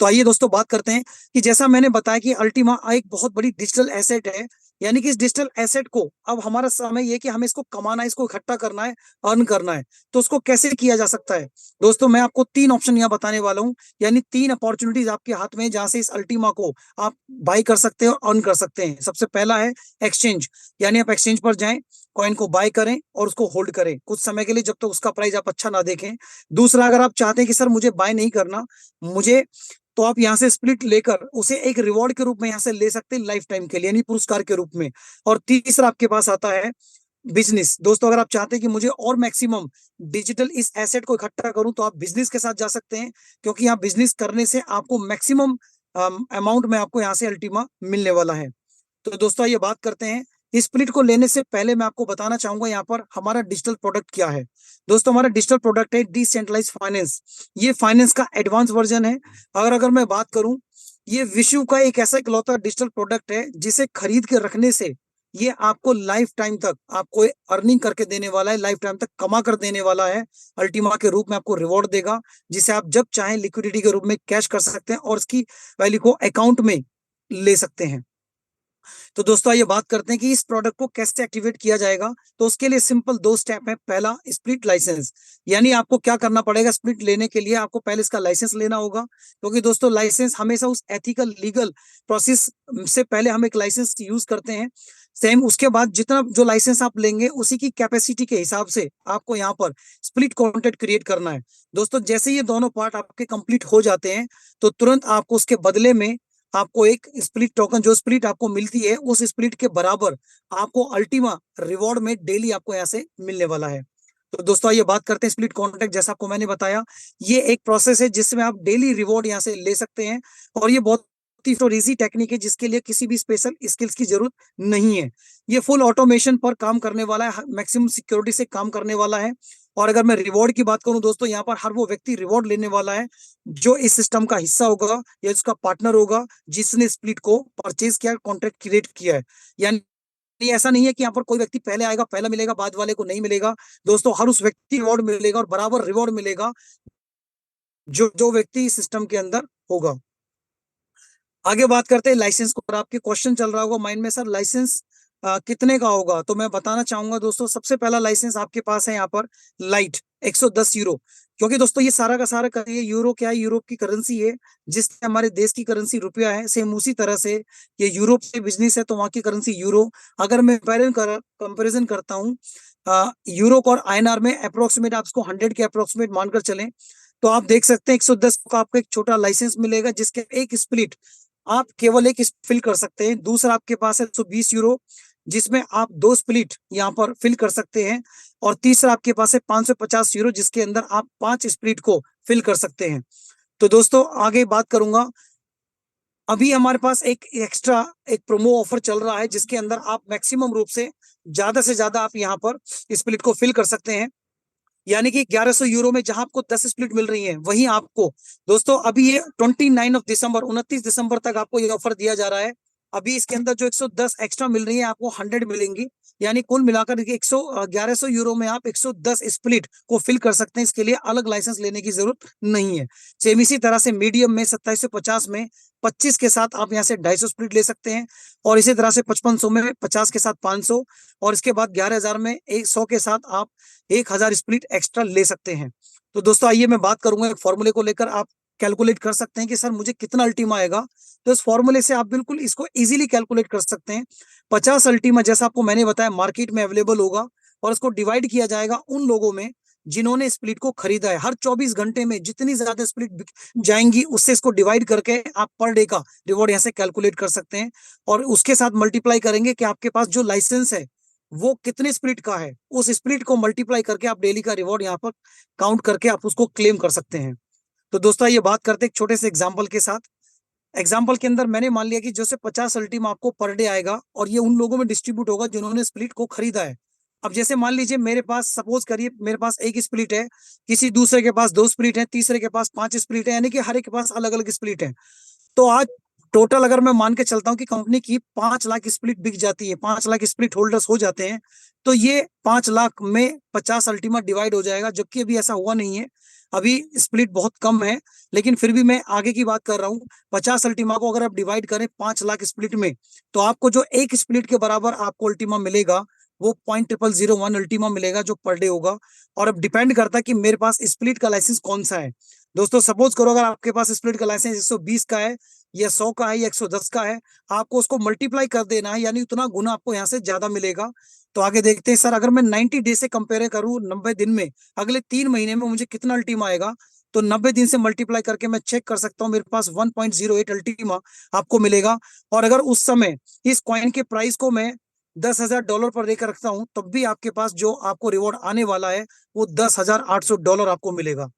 तो आइए दोस्तों बात करते हैं कि जैसा मैंने बताया कि अल्टीमा एक बहुत बड़ी डिजिटल एसेट है, यानी कि इस डिजिटल एसेट को अब हमारा समय ये कि हमें इसको कमाना है, इसको इकट्ठा करना है, अर्न करना है। तो उसको कैसे किया जा सकता है? दोस्तों मैं आपको 3 ऑप्शन यहाँ बताने वाला हूँ, यानी 3 अपॉर्चुनिटीज आपके हाथ में, जहां से इस अल्टीमा को आप बाई कर सकते हैं और अर्न कर सकते हैं। सबसे पहला है एक्सचेंज, यानी आप एक्सचेंज पर जाएं, कॉइन को बाय करें और उसको होल्ड करें कुछ समय के लिए, जब तक उसका प्राइस आप अच्छा ना देखें। दूसरा, अगर आप चाहते हैं कि सर मुझे बाय नहीं करना, मुझे, तो आप यहाँ से स्प्लिट लेकर उसे एक रिवॉर्ड के रूप में यहाँ से ले सकते हैं लाइफ टाइम के लिए, यानी पुरस्कार के रूप में। और तीसरा आपके पास आता है बिजनेस। दोस्तों अगर आप चाहते हैं कि मुझे और मैक्सिमम डिजिटल इस एसेट को इकट्ठा करूं, तो आप बिजनेस के साथ जा सकते हैं, क्योंकि यहाँ बिजनेस करने से आपको मैक्सिमम अमाउंट में आपको यहाँ से अल्टीमा मिलने वाला है। तो दोस्तों ये बात करते हैं, इस स्प्लिट को लेने से पहले मैं आपको बताना चाहूंगा यहाँ पर हमारा डिजिटल प्रोडक्ट क्या है। दोस्तों हमारा डिजिटल प्रोडक्ट है डिसेंट्रलाइज फाइनेंस। ये फाइनेंस का एडवांस वर्जन है। अगर मैं बात करूं, ये विश्व का एक ऐसा इकलौता डिजिटल प्रोडक्ट है जिसे खरीद के रखने से ये आपको लाइफ टाइम तक आपको अर्निंग करके देने वाला है, लाइफ टाइम तक कमा कर देने वाला है। अल्टीमा के रूप में आपको रिवॉर्ड देगा, जिसे आप जब चाहें लिक्विडिटी के रूप में कैश कर सकते हैं और इसकी वैल्यू को अकाउंट में ले सकते हैं। तो दोस्तों ये बात करते हैं कि इस प्रोडक्ट को कैसे एक्टिवेट किया जाएगा। तो उसके लिए सिंपल 2 स्टेप है। पहला, स्प्लिट लाइसेंस, यानी आपको क्या करना पड़ेगा, स्प्लिट लेने के लिए आपको पहले इसका लाइसेंस लेना होगा, क्योंकि दोस्तों लाइसेंस हमेशा उस एथिकल लीगल प्रोसेस से पहले हम एक लाइसेंस यूज करते हैं। सेम उसके बाद जितना जो लाइसेंस आप लेंगे उसी की कैपेसिटी के हिसाब से आपको यहाँ पर स्प्लिट कॉन्ट्रैक्ट क्रिएट करना है। दोस्तों जैसे ये दोनों पार्ट आपके कंप्लीट हो जाते हैं, तो तुरंत आपको उसके बदले में आपको एक स्प्लिट टोकन, जो स्प्लिट आपको मिलती है उस स्प्लिट के बराबर आपको अल्टीमा रिवॉर्ड में डेली आपको यहाँ से मिलने वाला है। तो दोस्तों ये बात करते हैं स्प्लिट कॉन्ट्रैक्ट। जैसा आपको मैंने बताया, ये एक प्रोसेस है जिसमें आप डेली रिवॉर्ड यहाँ से ले सकते हैं, और ये बहुत ही इजी टेक्निक है जिसके लिए किसी भी स्पेशल स्किल्स की जरूरत नहीं है। ये फुल ऑटोमेशन पर काम करने वाला है, मैक्सिमम सिक्योरिटी से काम करने वाला है। और अगर मैं रिवॉर्ड की बात करूं दोस्तों, यहाँ पर हर वो व्यक्ति रिवॉर्ड लेने वाला है जो इस सिस्टम का हिस्सा होगा या उसका पार्टनर होगा, जिसने स्प्लिट को परचेज किया, कॉन्ट्रैक्ट क्रिएट किया है। यानी नहीं, ऐसा नहीं है कि यहाँ पर कोई व्यक्ति पहले आएगा पहला मिलेगा, बाद वाले को नहीं मिलेगा। दोस्तों, हर उस व्यक्ति रिवॉर्ड मिलेगा और बराबर रिवॉर्ड मिलेगा जो जो व्यक्ति इस सिस्टम के अंदर होगा। आगे बात करते हैं लाइसेंस को। और आपके क्वेश्चन चल रहा होगा माइंड में, सर लाइसेंस कितने का होगा? तो मैं बताना चाहूंगा दोस्तों, सबसे पहला लाइसेंस आपके पास है यहाँ पर लाइट 110 यूरो। क्योंकि दोस्तों ये सारा का सारा ये यूरो क्या है, यूरोप की करेंसी है, जिससे हमारे देश की करेंसी रुपया है। सेम उसी तरह से ये यूरोप से बिजनेस है तो वहाँ की करेंसी यूरो। अगर मैं कंपेरिजन करता हूँ यूरो और आईएनआर में, अप्रोक्सीमेट आप इसको 100 के अप्रोक्सीमेट मानकर चलें, तो आप देख सकते हैं 110 का आपको एक छोटा लाइसेंस मिलेगा, जिसके एक स्प्लिट आप केवल एक फिल कर सकते हैं। दूसरा आपके पास है 120 यूरो, जिसमें आप 2 स्प्लिट यहाँ पर फिल कर सकते हैं। और तीसरा आपके पास है 550 यूरो, जिसके अंदर आप 5 स्प्लिट को फिल कर सकते हैं। तो दोस्तों आगे बात करूंगा, अभी हमारे पास एक एक्स्ट्रा एक प्रोमो ऑफर चल रहा है, जिसके अंदर आप मैक्सिमम रूप से ज्यादा आप यहाँ पर स्प्लिट को फिल कर सकते हैं। यानी कि 1100 यूरो में जहां आपको 10 स्प्लिट मिल रही हैं, वहीं आपको दोस्तों अभी ये 29 दिसंबर तक आपको ये ऑफर दिया जा रहा है। अभी इसके अंदर जो 110 एक्स्ट्रा मिल रही है, आपको 100 मिलेंगी। यानी कुल मिलाकर 1100 यूरो में आप 110 स्प्लिट को फिल कर सकते हैं। इसके लिए अलग लाइसेंस लेने की जरूरत नहीं है। सेम इसी तरह से मीडियम में 2750 में 25 के साथ आप यहाँ से 250 स्प्लिट ले सकते हैं। और इसी तरह से 5500 में 50 के साथ 500, और इसके बाद 11000 में 100 के साथ आप 1000 स्प्लिट एक्स्ट्रा ले सकते हैं। तो दोस्तों आइए मैं बात करूंगा एक फॉर्मूले को लेकर। आप कैलकुलेट कर सकते हैं कि सर मुझे कितना अल्टीमा आएगा। तो इस फॉर्मूले से आप बिल्कुल इसको इजीली कैलकुलेट कर सकते हैं। 50 अल्टीमा जैसा आपको मैंने बताया मार्केट में अवेलेबल होगा, और इसको डिवाइड किया जाएगा उन लोगों में जिन्होंने स्प्लिट को खरीदा है। हर 24 घंटे में जितनी ज्यादा स्प्लिट जाएंगी, उससे इसको डिवाइड करके आप पर डे का रिवॉर्ड यहाँ से कैलकुलेट कर सकते हैं। और उसके साथ मल्टीप्लाई करेंगे कि आपके पास जो लाइसेंस है वो कितने स्प्लिट का है, उस स्प्लिट को मल्टीप्लाई करके आप डेली का रिवॉर्ड यहाँ पर काउंट करके आप उसको क्लेम कर सकते हैं। तो दोस्तों ये बात करते हैं एक छोटे से एग्जांपल के साथ। एग्जांपल के अंदर मैंने मान लिया कि जैसे 50 अल्टीम आपको पर डे आएगा, और ये उन लोगों में डिस्ट्रीब्यूट होगा जिन्होंने स्प्लिट को खरीदा है। अब जैसे मान लीजिए मेरे पास, सपोज करिए मेरे पास एक स्प्लिट है, किसी दूसरे के पास 2 स्प्लिट है, तीसरे के पास 5 स्प्लिट है, यानी कि हर एक के पास अलग अलग स्प्लिट है। तो आज टोटल अगर मैं मान के चलता हूं कि कंपनी की 5 लाख स्प्लिट बिक जाती है, 5 लाख स्प्लिट होल्डर्स हो जाते हैं, तो ये 5 लाख में 50 अल्टीमा डिवाइड हो जाएगा, जबकि अभी ऐसा हुआ नहीं है। अभी स्प्लिट बहुत कम है, लेकिन फिर भी मैं आगे की बात कर रहा हूँ। 50 अल्टीमा को अगर आप डिवाइड करें 5 लाख स्प्लिट में, तो आपको जो एक स्प्लिट के बराबर आपको अल्टीमा मिलेगा, वो 0.0001 अल्टीमा मिलेगा, जो पर डे होगा। और अब डिपेंड करता है कि मेरे पास स्प्लिट का लाइसेंस कौन सा है। दोस्तों सपोज करो अगर आपके पास स्प्लिट का लाइसेंस 120 का है, या 100 का है, या 110 का है, आपको उसको मल्टीप्लाई कर देना है, यानी उतना गुना आपको यहाँ से ज्यादा मिलेगा। तो आगे देखते हैं सर, अगर मैं 90 डे से कंपेयर करूँ 90 दिन में, अगले 3 महीने में मुझे कितना अल्टीमा आएगा, तो 90 दिन से मल्टीप्लाई करके मैं चेक कर सकता हूँ, मेरे पास 1.08 अल्टीमा आपको मिलेगा। और अगर उस समय इस कॉइन के प्राइस को मैं $10,000 पर लेकर रखता हूँ, तब भी आपके पास जो आपको रिवॉर्ड आने वाला है वो $10,800 आपको मिलेगा।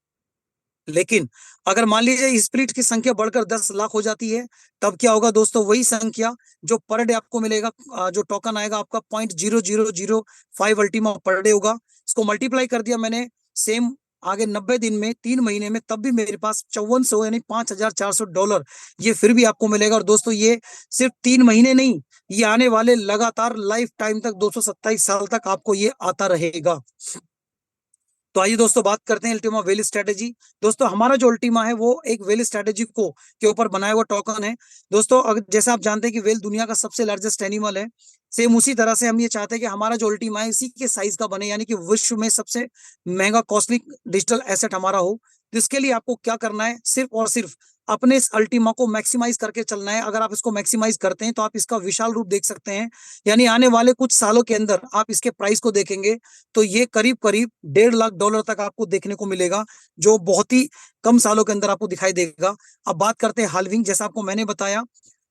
लेकिन अगर मान लीजिए स्प्लिट की संख्या बढ़कर 10 लाख हो जाती है, तब क्या होगा दोस्तों, वही संख्या जो पर डे आपको मिलेगा, जो टोकन आएगा आपका 0.0005 अल्टीमा पर डे होगा। इसको मल्टीप्लाई कर दिया मैंने सेम आगे 90 दिन में, 3 महीने में, तब भी मेरे पास 5400 यानी $5,400 ये फिर भी आपको मिलेगा। और दोस्तों ये सिर्फ 3 महीने नहीं, ये आने वाले लगातार लाइफ टाइम तक 227 साल तक आपको ये आता रहेगा। तो आइए दोस्तों बात करते हैं अल्टीमा वेल स्ट्रेटेजी। दोस्तों हमारा जो अल्टीमा है वो एक वेल स्ट्रेटेजी को के ऊपर बनाया हुआ टोकन है। दोस्तों अगर जैसा आप जानते हैं कि वेल दुनिया का सबसे लार्जेस्ट एनिमल है, सेम उसी तरह से हम ये चाहते हैं कि हमारा जो अल्टीमा है इसी के साइज का बने, यानी कि विश्व में सबसे महंगा कॉस्टली डिजिटल एसेट हमारा हो। तो इसके लिए आपको क्या करना है, सिर्फ और सिर्फ अपने इस अल्टीमा को मैक्सिमाइज करके चलना है। अगर आप इसको मैक्सिमाइज करते हैं तो आप इसका विशाल रूप देख सकते हैं। यानी आने वाले कुछ सालों के अंदर आप इसके प्राइस को देखेंगे तो ये करीब करीब $1.5 लाख तक आपको देखने को मिलेगा, जो बहुत ही कम सालों के अंदर आपको दिखाई देगा। अब बात करते हैं हाल्विंग। जैसा आपको मैंने बताया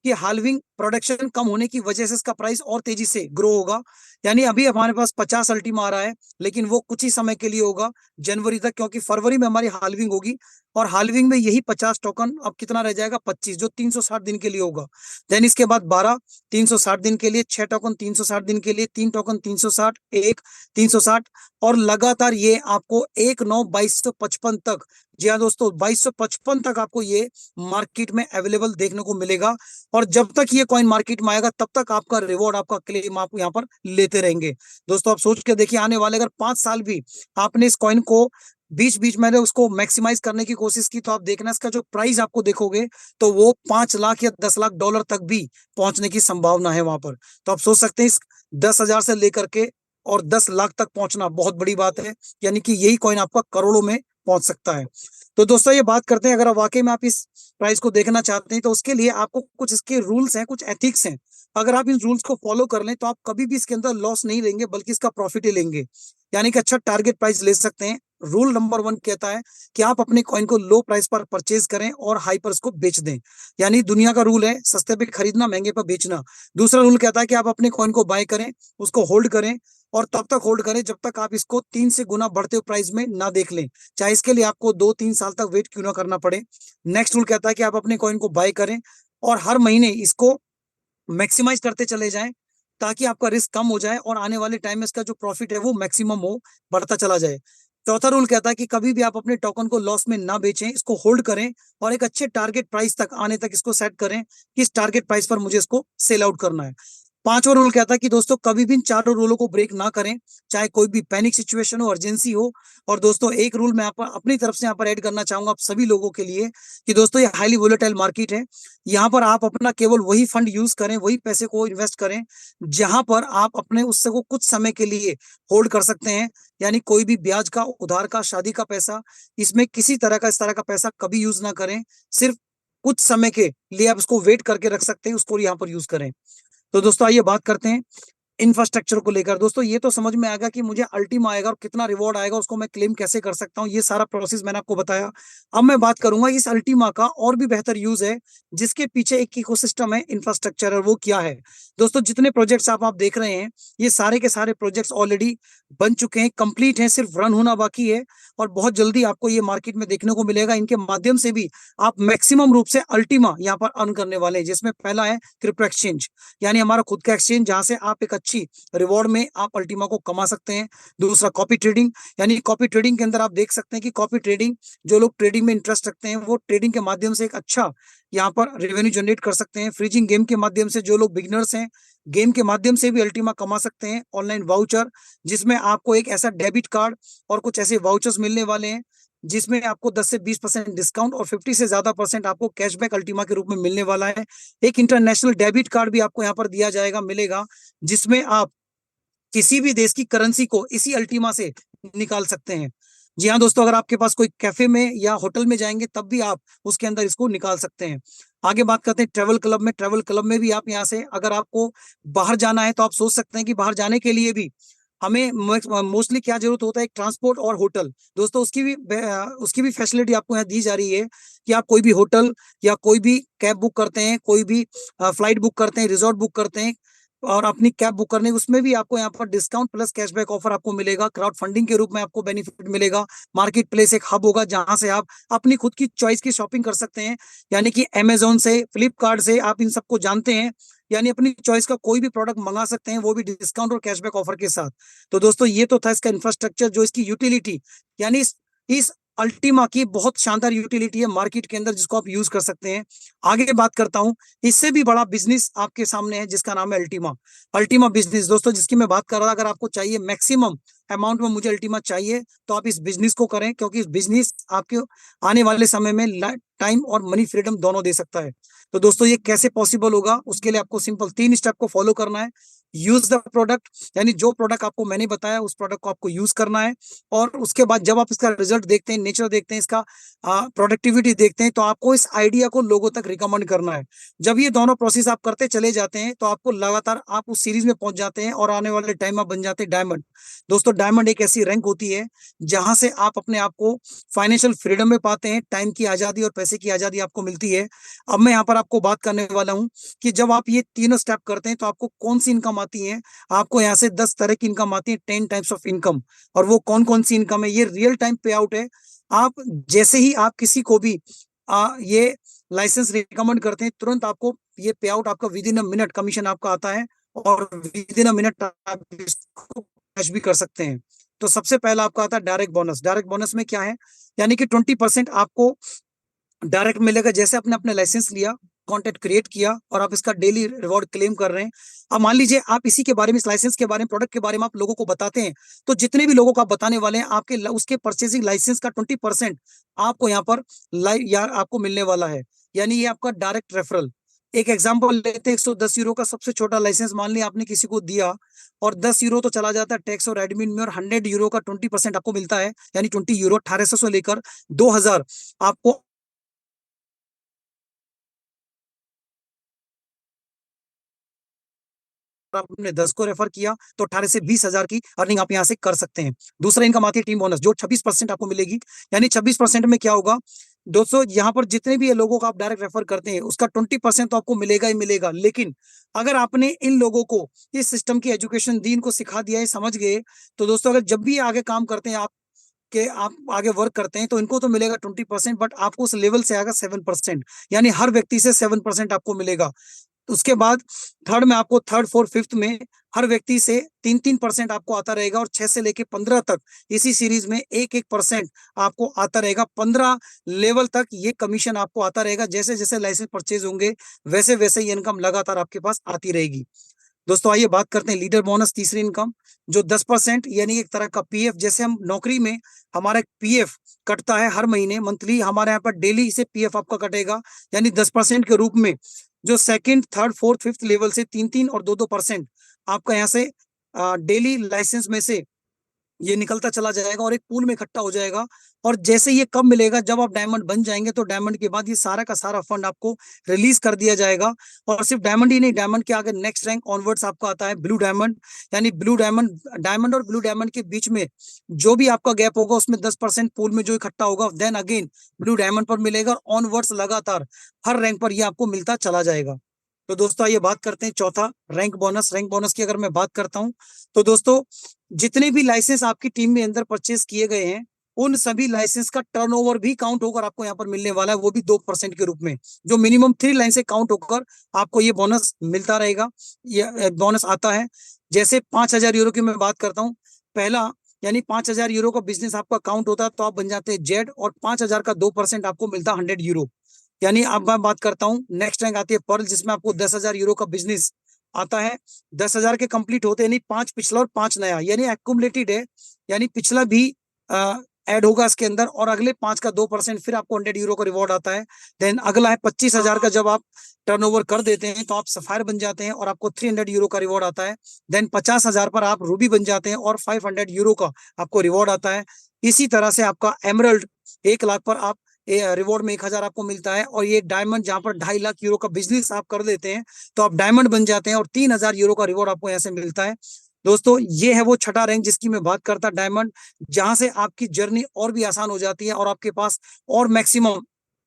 कि हाल्विंग प्रोडक्शन कम होने की वजह से इसका प्राइस और तेजी से ग्रो होगा। यानी अभी हमारे पास 50 अल्टीमा आ रहा है, लेकिन वो कुछ ही समय के लिए होगा, जनवरी तक, क्योंकि फरवरी में हमारी हाल्विंग होगी। और हाल्विंग में यही 50 टोकन अब कितना रह जाएगा, 25, जो 360 दिन के लिए होगा। देन इसके बाद 12 360 दिन के लिए, 6 टोकन 360 दिन के लिए, 3 टोकन 360, एक 360, और लगातार ये आपको 1/9/2255 तक, जी हाँ दोस्तों, 2255 तक आपको ये मार्केट में अवेलेबल देखने को मिलेगा। और जब तक ये कॉइन मार्केट में आएगा तब तक आपका रिवॉर्ड, आपका क्लेम आप यहाँ पर लेते रहेंगे। दोस्तों आप सोच के देखिए, आने वाले अगर 5 साल भी आपने इस कॉइन को बीच बीच में उसको मैक्सिमाइज करने की कोशिश की, तो आप देखना इसका जो प्राइस आपको देखोगे तो वो 5 लाख या 10 लाख डॉलर तक भी पहुंचने की संभावना है वहां पर। तो आप सोच सकते हैं इस 10,000 से लेकर के और 10 लाख तक पहुंचना बहुत बड़ी बात है, यानी कि यही कॉइन आपका करोड़ों में पहुंच सकता है। तो दोस्तों ये बात करते हैं, अगर वाकई में आप इस प्राइस को देखना चाहते हैं तो उसके लिए आपको कुछ इसके रूल्स हैं, कुछ एथिक्स हैं। अगर आप इन रूल्स को फॉलो कर लें तो आप कभी भी इसके अंदर लॉस नहीं लेंगे, बल्कि इसका प्रॉफिट ही लेंगे, यानी कि अच्छा टारगेट प्राइस ले सकते हैं। रूल नंबर 1 कहता है कि आप अपने कॉइन को लो प्राइस पर परचेज करें और हाई पर इसको बेच दें, यानी दुनिया का रूल है सस्ते पे खरीदना, महंगे पर बेचना। दूसरा रूल कहता है कि आप अपने कॉइन को बाय करें, उसको होल्ड करें, और तब तक होल्ड करें जब तक आप इसको 3 से गुना बढ़ते हुए प्राइस में ना देख लें, चाहे इसके लिए आपको 2-3 साल तक वेट क्यों ना करना पड़े। नेक्स्ट रूल कहता है कि आप अपने कॉइन को बाय करें और हर महीने इसको मैक्सिमाइज करते चले जाएं, ताकि आपका रिस्क कम हो जाए और आने वाले टाइम में इसका जो प्रॉफिट है वो मैक्सिमम हो, बढ़ता चला जाए। चौथा रूल कहता है कि कभी भी आप अपने टोकन को लॉस में ना बेचें, इसको होल्ड करें और एक अच्छे टारगेट प्राइस तक आने तक इसको सेट करें कि इस टारगेट प्राइस पर मुझे इसको सेल आउट करना है। पांचवा रूल कहता है कि दोस्तों कभी भी इन चारों रूलों को ब्रेक ना करें, चाहे कोई भी पैनिक सिचुएशन हो, अर्जेंसी हो। और दोस्तों एक रूल मैं आप अपनी तरफ से यहाँ पर ऐड करना चाहूंगा आप सभी लोगों के लिए, कि दोस्तों ये हाईली वोलेटाइल मार्केट है। यहाँ पर आप अपना केवल वही फंड यूज करें, वही पैसे को इन्वेस्ट करें जहां पर आप अपने उससे को कुछ समय के लिए होल्ड कर सकते हैं, यानी कोई भी ब्याज का, उधार का, शादी का पैसा, इसमें किसी तरह का, इस तरह का पैसा कभी यूज ना करें। सिर्फ कुछ समय के लिए आप इसको वेट करके रख सकते हैं, उसको यहाँ पर यूज करें। तो दोस्तों आइए बात करते हैं इंफ्रास्ट्रक्चर को लेकर। दोस्तों ये तो समझ में आएगा कि मुझे अल्टीमा आएगा और कितना रिवॉर्ड आएगा, उसको मैं क्लेम कैसे कर सकता हूँ, ये सारा प्रोसेस मैंने आपको बताया। अब मैं बात करूंगा इस अल्टीमा का और भी बेहतर यूज है, जिसके पीछे एक इकोसिस्टम है, इंफ्रास्ट्रक्चर है, वो क्या है। दोस्तों जितने प्रोजेक्ट्स आप देख रहे हैं, ये सारे के सारे प्रोजेक्ट्स ऑलरेडी बन चुके हैं, कंप्लीट हैं, सिर्फ रन होना बाकी है। और बहुत जल्दी आपको ये मार्केट में देखने को मिलेगा। इनके माध्यम से भी आप मैक्सिमम रूप से अल्टीमा यहाँ पर अर्न करने वाले हैं, जिसमें पहला है क्रिप्टो एक्सचेंज, यानी हमारा खुद का एक्सचेंज, जहां से आप एक अच्छी रिवॉर्ड में आप अल्टीमा को कमा सकते हैं। दूसरा कॉपी ट्रेडिंग, यानी कॉपी ट्रेडिंग के अंदर आप देख सकते हैं कि कॉपी ट्रेडिंग, जो लोग ट्रेडिंग में इंटरेस्ट रखते हैं वो ट्रेडिंग के माध्यम से एक अच्छा यहाँ पर रेवेन्यू जनरेट कर सकते हैं। फ्रीजिंग गेम के माध्यम से जो लोग बिगिनर्स हैं, गेम के माध्यम से भी अल्टीमा कमा सकते हैं। ऑनलाइन वाउचर, जिसमें आपको एक ऐसा डेबिट कार्ड और कुछ ऐसे वाउचर्स मिलने वाले हैं जिसमें आपको 10 से 20% डिस्काउंट और 50 से ज्यादा परसेंट आपको कैशबैक अल्टीमा के रूप में मिलने वाला है। एक इंटरनेशनल डेबिट कार्ड भी आपको यहाँ पर दिया जाएगा, मिलेगा, जिसमें आप किसी भी देश की करेंसी को इसी अल्टीमा से निकाल सकते हैं। जी हाँ दोस्तों, अगर आपके पास कोई कैफे में या होटल में जाएंगे तब भी आप उसके अंदर इसको निकाल सकते हैं। आगे बात करते हैं ट्रेवल क्लब में। ट्रेवल क्लब में भी आप यहाँ से, अगर आपको बाहर जाना है तो आप सोच सकते हैं कि बाहर जाने के लिए भी हमें मोस्टली क्या जरूरत होता है, एक ट्रांसपोर्ट और होटल। दोस्तों उसकी भी फैसिलिटी आपको यहाँ दी जा रही है कि आप कोई भी होटल या कोई भी कैब बुक करते हैं, कोई भी फ्लाइट बुक करते हैं, रिजॉर्ट बुक करते हैं और अपनी कैब बुक करने, उसमें भी आपको यहाँ पर डिस्काउंट प्लस कैशबैक ऑफर आपको मिलेगा। क्राउड फंडिंग के रूप में आपको बेनिफिट मिलेगा। मार्केट प्लेस एक हब होगा जहां से आप अपनी खुद की चॉइस की शॉपिंग कर सकते हैं, यानी कि अमेजोन से, फ्लिपकार्ट से, आप इन सबको जानते हैं, यानी अपनी चॉइस का कोई भी प्रोडक्ट मंगा सकते हैं, वो भी डिस्काउंट और कैशबैक ऑफर के साथ। तो दोस्तों ये तो था इसका इंफ्रास्ट्रक्चर, जो इसकी यूटिलिटी, यानी इस अल्टीमा की बहुत शानदार यूटिलिटी है मार्केट के अंदर, जिसको आप यूज कर सकते हैं। आगे बात करता हूं, इससे भी बड़ा बिजनेस आपके सामने है जिसका नाम है अल्टीमा। अल्टीमा बिजनेस दोस्तों, जिसकी मैं बात कर रहा था, अगर आपको चाहिए मैक्सिमम अमाउंट में मुझे अल्टीमा चाहिए तो आप इस बिजनेस को करें, क्योंकि इस बिजनेस आपके आने वाले समय में टाइम और मनी फ्रीडम दोनों दे सकता है। तो दोस्तों ये कैसे पॉसिबल होगा, उसके लिए आपको सिंपल 3 स्टेप को फॉलो करना है। यूज द प्रोडक्ट, यानी जो प्रोडक्ट आपको मैंने बताया उस प्रोडक्ट को आपको यूज करना है। और उसके बाद जब आप इसका रिजल्ट देखते हैं, नेचर देखते हैं, इसका प्रोडक्टिविटी देखते हैं, तो आपको इस आइडिया को लोगों तक रिकमेंड करना है। जब ये दोनों प्रोसेस आप करते चले जाते हैं तो आपको लगातार आप उस सीरीज में पहुंच जाते हैं और आने वाले टाइम में बन जाते हैं डायमंड। दोस्तों डायमंड एक ऐसी रैंक होती है जहां से आप अपने आप को फाइनेंशियल फ्रीडम में पाते हैं, टाइम की आजादी और पैसे की आजादी आपको मिलती है। अब मैं यहाँ पर आपको बात करने वाला हूँ कि जब आप ये तीनों स्टेप करते हैं तो आपको कौन सी इनकम आती है। आपको यहाँ से 10 तरह की इनकम आती है, 10 टाइप्स ऑफ इनकम। और वो कौन कौन सी इनकम है, ये रियल टाइम पे आउट है। आप जैसे ही आप किसी को भी ये लाइसेंस रिकमेंड करते हैं, तुरंत आपको ये पे आउट आपका with in a minute commission आपका आता है, और विद इन अ मिनट आप इसको कैश भी कर सकते हैं। तो सबसे पहला आपका आता है डायरेक्ट बोनस। डायरेक्ट बोनस में क्या है, यानी कि 20% आपको डायरेक्ट मिलेगा। जैसे आपने अपने लाइसेंस लिया, कॉन्टेक्ट क्रिएट किया, और आप इसका डेली रिवॉर्ड क्लेम कर रहे हैं। अब मान लीजिए आप इसी के बारे में, इस लाइसेंस के बारे में, प्रोडक्ट के बारे में आप लोगों को बताते हैं, तो जितने भी लोगों को आप बताने वाले हैं, आपके उसके परचेसिंग लाइसेंस का 20% आपको यहाँ पर यार आपको मिलने वाला है। यानी ये आपका डायरेक्ट रेफरल। एक एग्जांपल लेते हैं, 110 यूरो का सबसे छोटा लाइसेंस मान लिया आपने किसी को दिया, और 10 यूरो तो चला जाता है टैक्स और एडमिन में, और 100 यूरो का 20% आपको मिलता है, यानी 20 यूरो 1800 से लेकर 2000 आपको आपने 10 को रेफर किया तो 18 से 20 हजार की अर्निंग आप यहाँ से कर सकते हैं। दूसरा इनकम आती है टीम बोनस, जो 26% आपको मिलेगी। यानी 26% में क्या होगा दोस्तों, यहाँ पर जितने भी ये लोगों को आप डायरेक्ट रेफर करते हैं, उसका 20% तो आपको मिलेगा ही मिलेगा। लेकिन अगर आपने इन लोगों को इस सिस्टम की एजुकेशन दी, इनको सिखा दिया है, समझ गए, तो दोस्तों अगर जब भी आगे काम करते हैं आप, के आप आगे वर्क करते हैं, तो इनको तो मिलेगा 20%, बट आपको उस लेवल से आएगा 7%। यानी हर व्यक्ति से 7% आपको मिलेगा। उसके बाद थर्ड में आपको, थर्ड फोर्थ फिफ्थ में हर व्यक्ति से 3-3% आपको आता रहेगा, और 6 से लेके 15 तक इसी सीरीज में 1-1% आपको आता रहेगा। 15 लेवल तक ये कमीशन आपको आता रहेगा। जैसे जैसे लाइसेंस परचेज होंगे, वैसे वैसे ये इनकम लगातार आपके पास आती रहेगी। दोस्तों आइए बात करते हैं लीडर बोनस, तीसरी इनकम, जो 10%, यानी एक तरह का पीएफ। जैसे हम नौकरी में, हमारा एक पीएफ कटता है हर महीने, मंथली, हमारे यहाँ पर डेली से पीएफ आपका कटेगा। यानी 10% के रूप में जो second third fourth fifth level से 3-3 और 2-2% आपका यहाँ से डेली लाइसेंस में से ये निकलता चला जाएगा, और एक पूल में इकट्ठा हो जाएगा। और जैसे ये कब मिलेगा, जब आप डायमंड बन जाएंगे, तो डायमंड के बाद ये सारा का सारा फंड आपको रिलीज कर दिया जाएगा। और सिर्फ डायमंड ही नहीं, डायमंड के आगे नेक्स्ट रैंक ऑनवर्ड्स आपका आता है ब्लू डायमंड। यानी ब्लू डायमंड, डायमंड और ब्लू डायमंड के बीच में जो भी आपका गैप होगा, उसमें 10% पूल में जो इकट्ठा होगा, देन अगेन ब्लू डायमंड पर मिलेगा, और ऑनवर्ड्स लगातार हर रैंक पर ये आपको मिलता चला जाएगा। तो दोस्तों ये बात करते हैं चौथा, रैंक बोनस। रैंक बोनस की अगर मैं बात करता हूं, तो दोस्तों जितने भी लाइसेंस आपकी टीम में अंदर परचेज किए गए हैं, उन सभी लाइसेंस का टर्नओवर भी काउंट होकर आपको यहाँ पर मिलने वाला है, वो भी 2% के रूप में। जो मिनिमम 3 लाइन से काउंट होकर आपको ये बोनस मिलता रहेगा, ये बोनस आता है। जैसे 5,000 यूरो की मैं बात करता हूँ, पहला, यानी 5,000 यूरो का बिजनेस आपका काउंट होता है, तो आप बन जाते हैं जेड, और 5,000 का 2% आपको मिलता है 100 यूरो। यानी अब मैं बात करता हूँ, नेक्स्ट रैंक आती है पर्ल, जिसमें आपको 10,000 यूरो का बिजनेस आता है। 10,000 के कंप्लीट होते, यानी 5 पिछला और 5 नया, यानी एक्युमुलेटेड है। यानी पिछला भी ऐड होगा इसके अंदर, और अगले 5 का 2% फिर आपको 100 यूरो का रिवॉर्ड आता है। देन अगला है 25,000 का, जब आप टर्नओवर कर देते हैं, तो आप सफायर बन जाते हैं, और आपको 300 यूरो का रिवॉर्ड आता है। देन 50,000 पर आप रूबी बन जाते हैं, और 500 यूरो का आपको रिवॉर्ड आता है। इसी तरह से आपका एमरल्ड, 1 लाख पर आप रिवॉर्ड में 1,000 आपको मिलता है। और ये डायमंड, जहां पर 2.5 लाख यूरो का बिजनेस आप कर देते हैं, तो आप डायमंड बन जाते हैं, और 3,000 यूरो का रिवॉर्ड आपको यहाँ से मिलता है। दोस्तों ये है वो छठा रैंक जिसकी मैं बात करता, डायमंड, जहां से आपकी जर्नी और भी आसान हो जाती है, और आपके पास और मैक्सिमम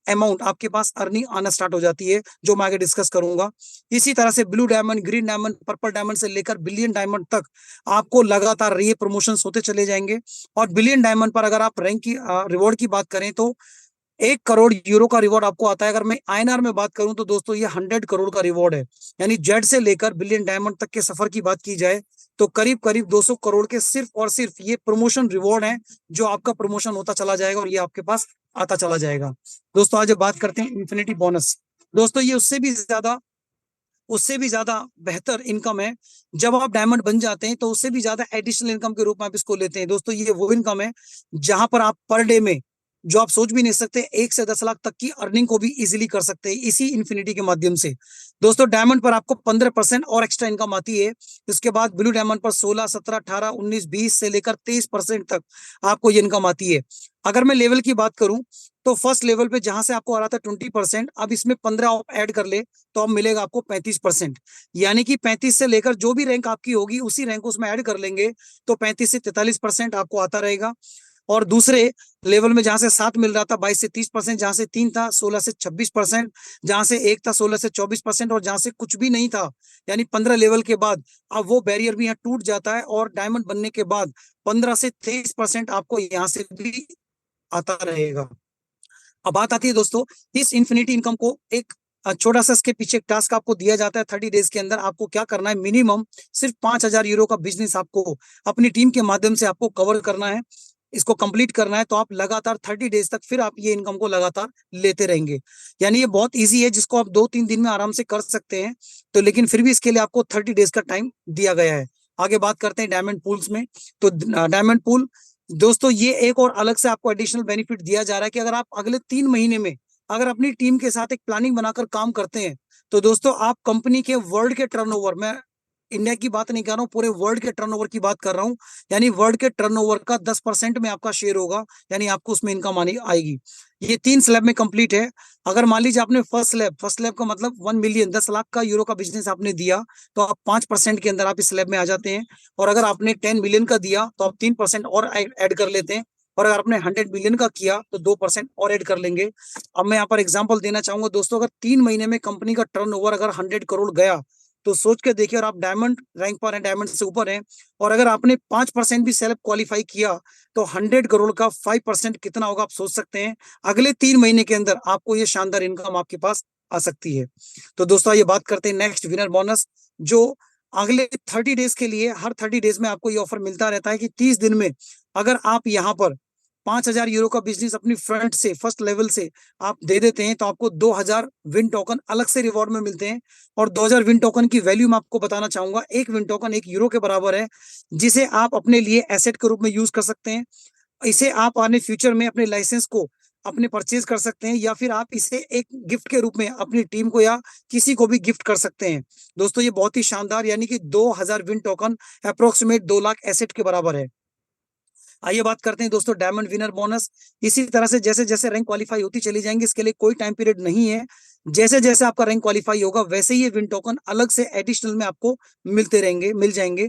अमाउंट आपके पास अर्निंग आना स्टार्ट हो जाती है, जो मैं आगे डिस्कस करूंगा। इसी तरह से blue diamond, green diamond, purple diamond से लेकर बिलियन डायमंड तक आपको लगातार ये प्रमोशन होते चले जाएंगे। और बिलियन डायमंड पर अगर आप रैंक की रिवॉर्ड की बात करें, तो 1 करोड़ यूरो का रिवॉर्ड आपको आता है। अगर मैं आईएनआर में बात करूं, तो दोस्तों ये 100 करोड़ का रिवॉर्ड है। यानी जेड से लेकर बिलियन डायमंड तक के सफर की बात की जाए, तो करीब करीब 200 करोड़ के सिर्फ और सिर्फ ये प्रमोशन रिवॉर्ड है, जो आपका प्रमोशन होता चला जाएगा, और ये आपके पास आता चला जाएगा। दोस्तों आज बात करते हैं इन्फिनिटी बोनस। दोस्तों ये उससे भी ज्यादा बेहतर इनकम है। जब आप डायमंड बन जाते हैं, तो उससे भी ज्यादा एडिशनल इनकम के रूप में आप इसको लेते हैं। दोस्तों ये वो इनकम है जहां पर आप पर डे में, जो आप सोच भी नहीं सकते, 1 से 10 लाख तक की अर्निंग को भी इजीली कर सकते हैं इसी इन्फिनिटी के माध्यम से। दोस्तों डायमंड पर आपको 15% और एक्स्ट्रा इनकम आती है। उसके बाद ब्लू डायमंड पर 16, 17, 18, 19, 20 से लेकर 23% तक आपको ये इनकम आती है। अगर मैं लेवल की बात करूं, तो फर्स्ट लेवल पे जहां से आपको आ रहा था 20%, अब इसमें 15 आप ऐड कर ले, तो अब मिलेगा आपको 35%। यानी कि 35 से लेकर जो भी रैंक आपकी होगी, उसी रैंक को उसमें ऐड कर लेंगे, तो 35 से 43% आपको आता रहेगा। और दूसरे लेवल में जहां से 7 मिल रहा था, 22 से 30%, जहां से 3 था 16 से 26%, जहां से 1 था 16 से 24%, और जहां से कुछ भी नहीं था, यानी 15 लेवल के बाद अब वो बैरियर भी यहाँ टूट जाता है, और डायमंड बनने के बाद 15 से 23% आपको यहाँ से भी आता रहेगा। अब बात आती है दोस्तों, इस इन्फिनिटी इनकम को एक छोटा सा इसके पीछे एक टास्क आपको दिया जाता है। 30 डेज के अंदर आपको क्या करना है, मिनिमम सिर्फ 5,000 यूरो का बिजनेस आपको अपनी टीम के माध्यम से आपको कवर करना है, इसको कंप्लीट करना है। तो आप लगातार 30 डेज तक फिर आप ये इनकम को लगातार लेते रहेंगे। यानी ये बहुत ईजी है, जिसको आप 2-3 दिन में आराम से कर सकते हैं। तो लेकिन फिर भी इसके लिए आपको 30 डेज का टाइम दिया गया है। आगे बात करते हैं डायमंड पूल्स में। तो डायमंड पूल दोस्तों, ये एक और अलग से आपको एडिशनल बेनिफिट दिया जा रहा है कि अगर आप अगले 3 महीने में अगर अपनी टीम के साथ एक प्लानिंग बनाकर काम करते हैं, तो दोस्तों आप कंपनी के वर्ल्ड के टर्नओवर में, इंडिया की बात नहीं कर रहा हूँ, पूरे वर्ल्ड के टर्नओवर की बात कर रहा हूँ, यानी वर्ल्ड के टर्नओवर का 10% में आपका शेयर होगा, यानी आपको उसमें इनकम आनी आएगी। ये 3 स्लैब में कंप्लीट है। अगर मान लीजिए आपने फर्स्ट स्लैब का मतलब 1 मिलियन 10 लाख का यूरो का बिजनेस आपने दिया, तो आप 5% के अंदर आप इस स्लैब में आ जाते हैं। और अगर आपने 10 मिलियन का दिया तो आप 3% और ऐड कर लेते हैं। और अगर आपने 100 मिलियन का किया तो 2% और ऐड कर लेंगे। अब मैं यहाँ पर एग्जांपल देना चाहूंगा दोस्तों, अगर 3 महीने में कंपनी का टर्नओवर अगर 100 करोड़ गया, तो सोच के देखिए, और आप डायमंड रैंक पर हैं, डायमंड से ऊपर हैं, और अगर आपने 5% भी सेल्फ क्वालिफाई किया, तो 100 करोड़ का 5% कितना होगा, आप सोच सकते हैं। अगले 3 महीने के अंदर आपको ये शानदार इनकम आपके पास आ सकती है। तो दोस्तों ये बात करते हैं नेक्स्ट विनर बोनस, जो अगले 30 डेज के लिए, हर 30 डेज में आपको ये ऑफर मिलता रहता है कि 30 दिन में अगर आप यहाँ पर 5,000 यूरो का बिजनेस अपनी फ्रंट से, फर्स्ट लेवल से आप दे देते हैं, तो आपको 2,000 विन टोकन अलग से रिवॉर्ड में मिलते हैं। और 2,000 विन टोकन की वैल्यू मैं आपको बताना चाहूंगा, एक विन टोकन 1 यूरो के बराबर है, जिसे आप अपने लिए एसेट के रूप में यूज कर सकते हैं। इसे आप आने फ्यूचर में अपने लाइसेंस को अपने परचेज कर सकते हैं, या फिर आप इसे एक गिफ्ट के रूप में अपनी टीम को या किसी को भी गिफ्ट कर सकते हैं। दोस्तों ये बहुत ही शानदार, यानी कि 2,000 win token approximate 2 lakh asset के बराबर है। आइए बात करते हैं दोस्तों डायमंड विनर बोनस। इसी तरह से जैसे जैसे रैंक क्वालिफाई होती चली जाएंगी, इसके लिए कोई टाइम पीरियड नहीं है। जैसे जैसे आपका रैंक क्वालिफाई होगा, वैसे ही ये विन टोकन अलग से एडिशनल में आपको मिलते रहेंगे, मिल जाएंगे।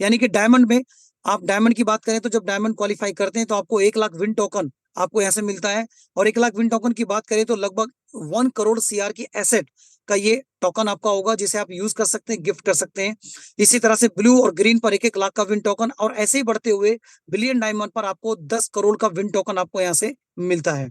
यानी कि डायमंड में, आप डायमंड की बात करें तो जब डायमंड क्वालिफाई करते हैं तो आपको 1 लाख विन टोकन आपको यहाँ से मिलता है। और 1 लाख विन टोकन की बात करें तो लगभग 1 करोड़ CR की एसेट का ये टोकन आपका होगा, जिसे आप यूज कर सकते हैं, गिफ्ट कर सकते हैं। इसी तरह से ब्लू और ग्रीन पर 1-1 लाख का विन टोकन, और ऐसे ही बढ़ते हुए बिलियन डायमंड पर आपको 10 करोड़ का विन टोकन आपको यहाँ से मिलता है।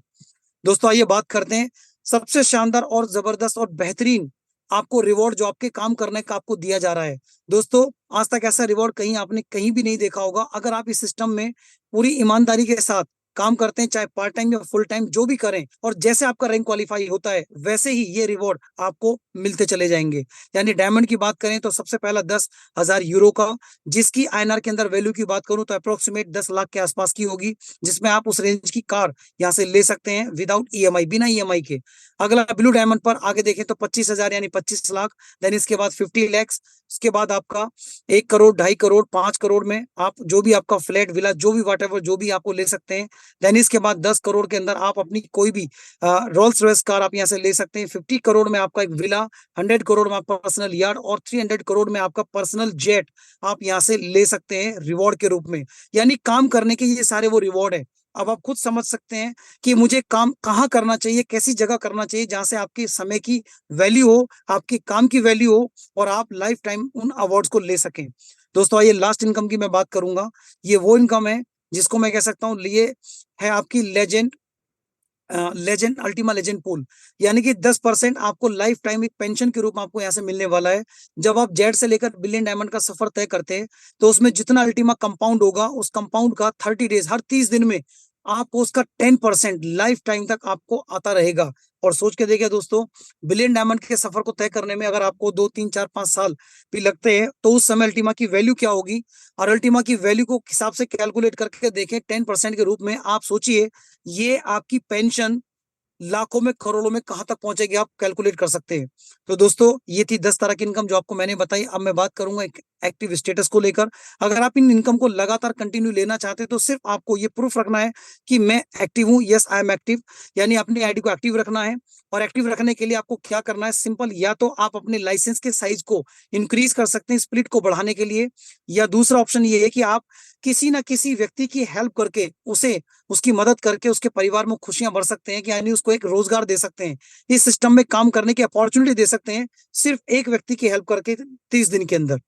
दोस्तों आइए बात करते हैं सबसे शानदार और जबरदस्त और बेहतरीन आपको रिवॉर्ड जो आपके काम करने का आपको दिया जा रहा है। दोस्तों आज तक ऐसा रिवॉर्ड कहीं आपने कहीं भी नहीं देखा होगा। अगर आप इस सिस्टम में पूरी ईमानदारी के साथ काम करते हैं, चाहे पार्ट टाइम या फुल टाइम जो भी करें, और जैसे आपका रैंक क्वालिफाई होता है वैसे ही ये रिवॉर्ड आपको मिलते चले जाएंगे। यानी डायमंड की बात करें तो सबसे पहला 10,000 यूरो का, जिसकी INR के अंदर वैल्यू की बात करूं तो अप्रोक्सीमेट 10 लाख के आसपास की होगी, जिसमें आप उस रेंज की कार यहाँ से ले सकते हैं विदाउट EMI, बिना EMI के। अगला ब्लू डायमंड पर आगे देखें तो 25,000 यानी 25 लाख। देन इसके बाद 50 लैक्स। उसके बाद आपका 1 करोड़, 2.5 करोड़, 5 करोड़ में आप जो भी आपका फ्लैट विला जो भी वाट जो भी आपको ले सकते हैं। देन इसके बाद 10 करोड़ के अंदर आप अपनी कोई भी रोल्स रॉयस कार आप यहाँ से ले सकते हैं। 50 करोड़ में आपका एक विला, 100 करोड़ में आपका पर्सनल यार्ड, और 300 करोड़ में आपका पर्सनल जेट आप यहाँ से ले सकते हैं रिवॉर्ड के रूप में। यानी काम करने के ये सारे वो रिवॉर्ड है। अब आप खुद समझ सकते हैं कि मुझे काम कहाँ करना चाहिए, कैसी जगह करना चाहिए, जहां से आपके समय की वैल्यू हो, आपके काम की वैल्यू हो, और आप लाइफ टाइम उन अवार्ड्स को ले सकें। दोस्तों आइए लास्ट इनकम की मैं बात करूंगा। ये वो इनकम है जिसको मैं कह सकता हूँ ये है आपकी लेजेंड अल्टीमा लेजेंड पूल। यानी कि 10% आपको लाइफ टाइम एक पेंशन के रूप में आपको यहाँ से मिलने वाला है। जब आप जेड से लेकर बिलियन डायमंड का सफर तय करते हैं, तो उसमें जितना अल्टीमा कंपाउंड होगा, उस कंपाउंड का 30 डेज, हर 30 दिन में आपको उसका 10% लाइफ टाइम तक आपको आता रहेगा। और सोच के देखिए दोस्तों, बिलियन डायमंड के सफर को तय करने में अगर आपको 2-3-4-5 साल भी लगते हैं, तो उस समय अल्टीमा की वैल्यू क्या होगी। और अल्टीमा की वैल्यू को हिसाब से कैलकुलेट करके देखें 10% के रूप में, आप सोचिए ये आपकी पेंशन लाखों में करोड़ों में कहां तक पहुंचेगी, आप कैलकुलेट कर सकते हैं। तो दोस्तों ये थी 10 तरह की इनकम जो आपको मैंने बताई। अब मैं बात करूंगा एक एक्टिव स्टेटस को लेकर। अगर आप इन इनकम को लगातार कंटिन्यू लेना चाहते हैं, तो सिर्फ आपको ये प्रूफ रखना है कि मैं एक्टिव हूं, यस आई एम एक्टिव। यानी अपनी आईडी को एक्टिव रखना है। और एक्टिव रखने के लिए आपको क्या करना है, सिंपल, या तो आप अपने लाइसेंस के साइज को इंक्रीज कर सकते हैं स्प्लिट को बढ़ाने के लिए, या दूसरा ऑप्शन ये है कि आप किसी ना किसी व्यक्ति की हेल्प करके, उसे उसकी मदद करके उसके परिवार में खुशियां भर सकते हैं, कि यानी उसको एक रोजगार दे सकते हैं, इस सिस्टम में काम करने की अपॉर्चुनिटी दे सकते हैं, सिर्फ एक व्यक्ति की हेल्प करके 30 दिन के अंदर।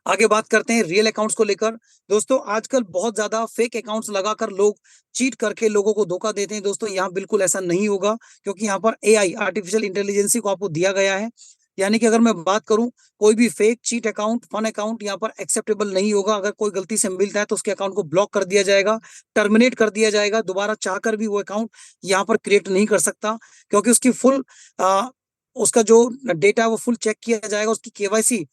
आगे बात करते हैं रियल अकाउंट्स को लेकर। दोस्तों आजकल बहुत ज्यादा फेक अकाउंट्स लगाकर लोग चीट करके लोगों को धोखा देते हैं। दोस्तों यहाँ बिल्कुल ऐसा नहीं होगा, क्योंकि यहाँ पर एआई आर्टिफिशियल इंटेलिजेंसी को आपको दिया गया है। यानी कि अगर मैं बात करूं, कोई भी fake cheat account, fun account यहाँ पर एक्सेप्टेबल नहीं होगा। अगर कोई गलती से मिलता है तो उसके अकाउंट को ब्लॉक कर दिया जाएगा, टर्मिनेट कर दिया जाएगा। दोबारा चाहकर भी वो अकाउंट यहाँ पर क्रिएट नहीं कर सकता, क्योंकि उसकी फुल उसका जो डेटा है वो फुल चेक किया जाएगा, उसकी केवाईसी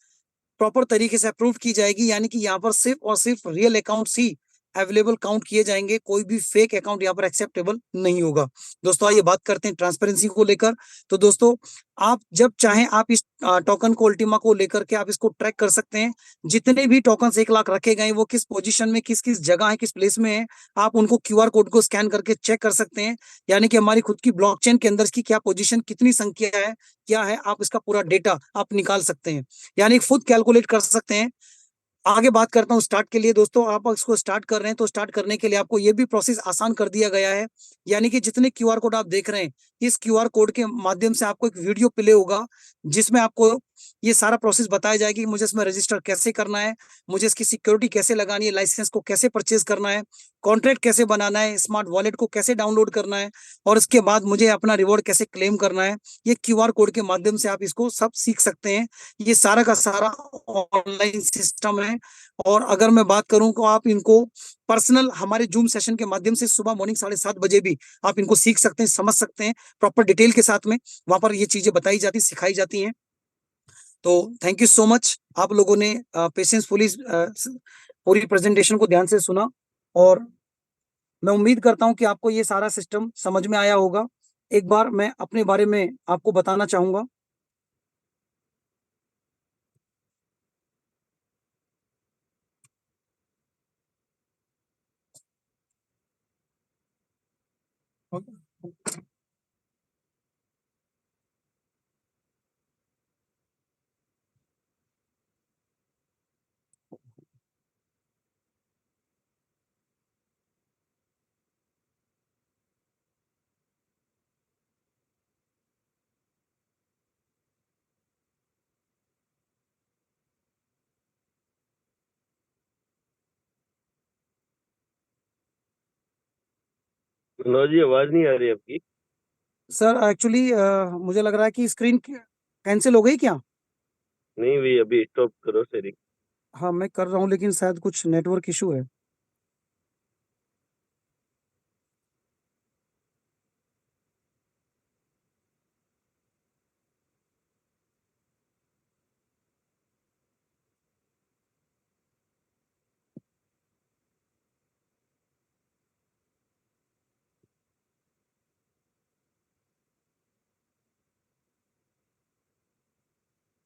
प्रॉपर तरीके से अप्रूव की जाएगी। यानी कि यहाँ पर सिर्फ और सिर्फ रियल अकाउंट्स ही अवेलेबल काउंट किए जाएंगे, कोई भी फेक अकाउंट यहाँ पर एक्सेप्टेबल नहीं होगा। दोस्तों आइए बात करते हैं ट्रांसपेरेंसी को लेकर। तो दोस्तों आप जब चाहें आप इस टोकन को, अल्टीमा को लेकर के आप इसको ट्रैक कर सकते हैं। जितने भी टोकन 1 लाख रखे गए हैं वो किस पोजीशन में, किस किस जगह है, किस प्लेस में है, आप उनको क्यूआर कोड को स्कैन करके चेक कर सकते हैं। यानी कि हमारी खुद की ब्लॉकचेन के अंदर इसकी क्या पोजीशन, कितनी संख्या है, क्या है, आप इसका पूरा डेटा आप निकाल सकते हैं, यानी खुद कैलकुलेट कर सकते हैं। आगे बात करता हूँ स्टार्ट के लिए। दोस्तों आप इसको स्टार्ट कर रहे हैं तो स्टार्ट करने के लिए आपको ये भी प्रोसेस आसान कर दिया गया है। यानी कि जितने क्यूआर कोड आप देख रहे हैं, इस क्यूआर कोड के माध्यम से आपको एक वीडियो प्ले होगा, जिसमें आपको ये सारा प्रोसेस बताया जाएगा कि मुझे इसमें रजिस्टर कैसे करना है, मुझे इसकी सिक्योरिटी कैसे लगानी है, लाइसेंस को कैसे परचेज करना है, कॉन्ट्रैक्ट कैसे बनाना है, स्मार्ट वॉलेट को कैसे डाउनलोड करना है, और इसके बाद मुझे अपना रिवॉर्ड कैसे क्लेम करना है। ये क्यूआर कोड के माध्यम से आप इसको सब सीख सकते हैं। ये सारा का सारा ऑनलाइन सिस्टम है। और अगर मैं बात करूं तो आप इनको पर्सनल हमारे जूम सेशन के माध्यम से सुबह मॉर्निंग 7:30 बजे भी आप इनको सीख सकते हैं, समझ सकते हैं प्रॉपर डिटेल के साथ में। वहां पर ये चीजें बताई जाती, सिखाई जाती हैं। तो थैंक यू सो मच, आप लोगों ने पेशेंस पुलिस पूरी प्रेजेंटेशन को ध्यान से सुना। और मैं उम्मीद करता हूं कि आपको ये सारा सिस्टम समझ में आया होगा। एक बार मैं अपने बारे में आपको बताना चाहूंगा। मनोज जी, आवाज नहीं आ रही आपकी। सर एक्चुअली मुझे लग रहा है कि स्क्रीन कैंसिल हो गई क्या? नहीं हुई, अभी स्टॉप करो शेयरिंग। हाँ मैं कर रहा हूँ, लेकिन शायद कुछ नेटवर्क इशू है।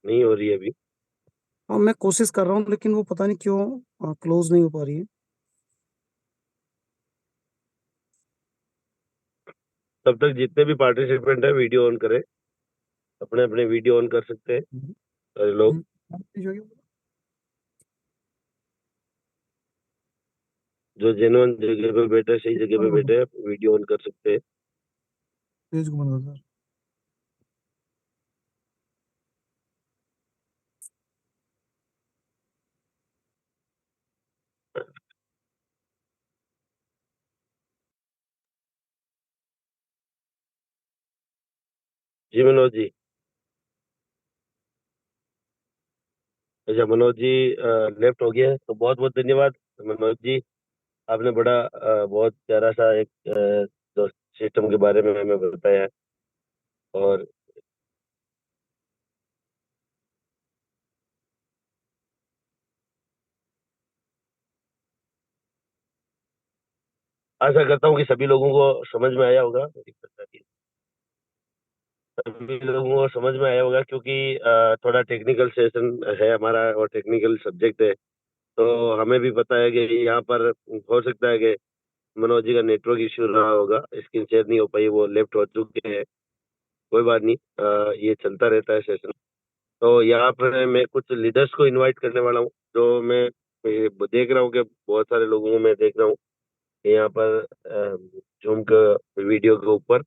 नहीं हो रही है अभी। हाँ मैं कोशिश कर रहा हूँ, लेकिन वो पता नहीं क्यों क्लोज नहीं हो पा रही है। तब तक जितने भी पार्टिसिपेंट है वीडियो ऑन करें, अपने अपने वीडियो ऑन कर सकते हैं हम्म, सारे लोग। हम्म, जो जेन्युइन जगह पे बैठे, सही जगह पे बैठे हैं, वीडियो ऑन कर सकते हैं। पेज को बंद कर सर। जी मनोज जी। अच्छा मनोज जी, लेफ्ट हो गया है तो बहुत बहुत धन्यवाद मनोज जी। आपने बड़ा बहुत प्यारा सा एक जो सिस्टम के बारे में हमें बताया है। और आशा करता हूँ कि सभी लोगों को समझ में आया होगा। सभी लोगों को समझ में आया होगा, क्योंकि थोड़ा टेक्निकल सेशन है हमारा और टेक्निकल सब्जेक्ट है। तो हमें भी पता है कि यहाँ पर हो सकता है कि मनोज जी का नेटवर्क इश्यू रहा होगा, स्क्रीन शेयर नहीं हो पाई, वो लेफ्ट हो चुके हैं। कोई बात नहीं, ये चलता रहता है सेशन। तो यहाँ पर मैं कुछ लीडर्स को इनवाइट करने वाला हूँ। जो मैं देख रहा हूँ कि बहुत सारे लोगों को मैं देख रहा हूँ कि यहाँ पर जूम का वीडियो के ऊपर,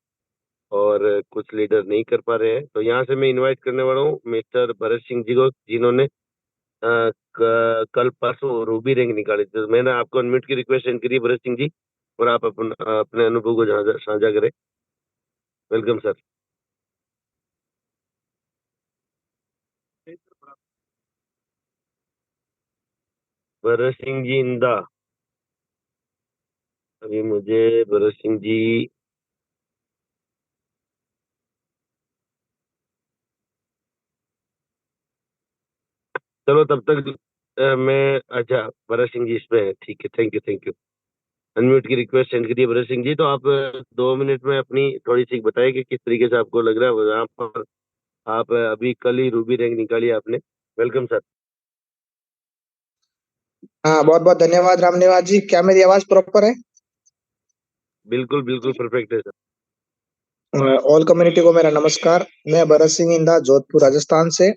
और कुछ लीडर नहीं कर पा रहे हैं। तो यहाँ से मैं इनवाइट करने वाला हूँ मिस्टर भरत सिंह जी को, जिन्होंने कल परसों रूबी रैंक निकाली थी। तो मैंने आपको अनम्यूट की रिक्वेस्ट सेंड करी भरत सिंह जी, और आप अपने अनुभव को साझा करें। Welcome sir. भरत सिंह जी इंदा, अभी मुझे भरत सिंह जी, चलो तब तक मैं, अच्छा भरत सिंह जी इसमें है, ठीक है, thank you thank you. Unmute की रिक्वेस्ट सेंड करिए भरत सिंह जी। तो आप 2 मिनट में अपनी थोड़ी सी बताइए कि किस तरीके से आपको लग रहा है यहाँ पर। आप अभी कल ही रूबी रैंक निकाली आपने। Welcome sir. हाँ, बहुत बहुत धन्यवाद राम निवास जी। क्या मेरी आवाज प्रॉपर है? बिल्कुल बिल्कुल परफेक्ट है सर। ऑल कम्युनिटी को मेरा नमस्कार। मैं भरत सिंह इंदा, जोधपुर राजस्थान से।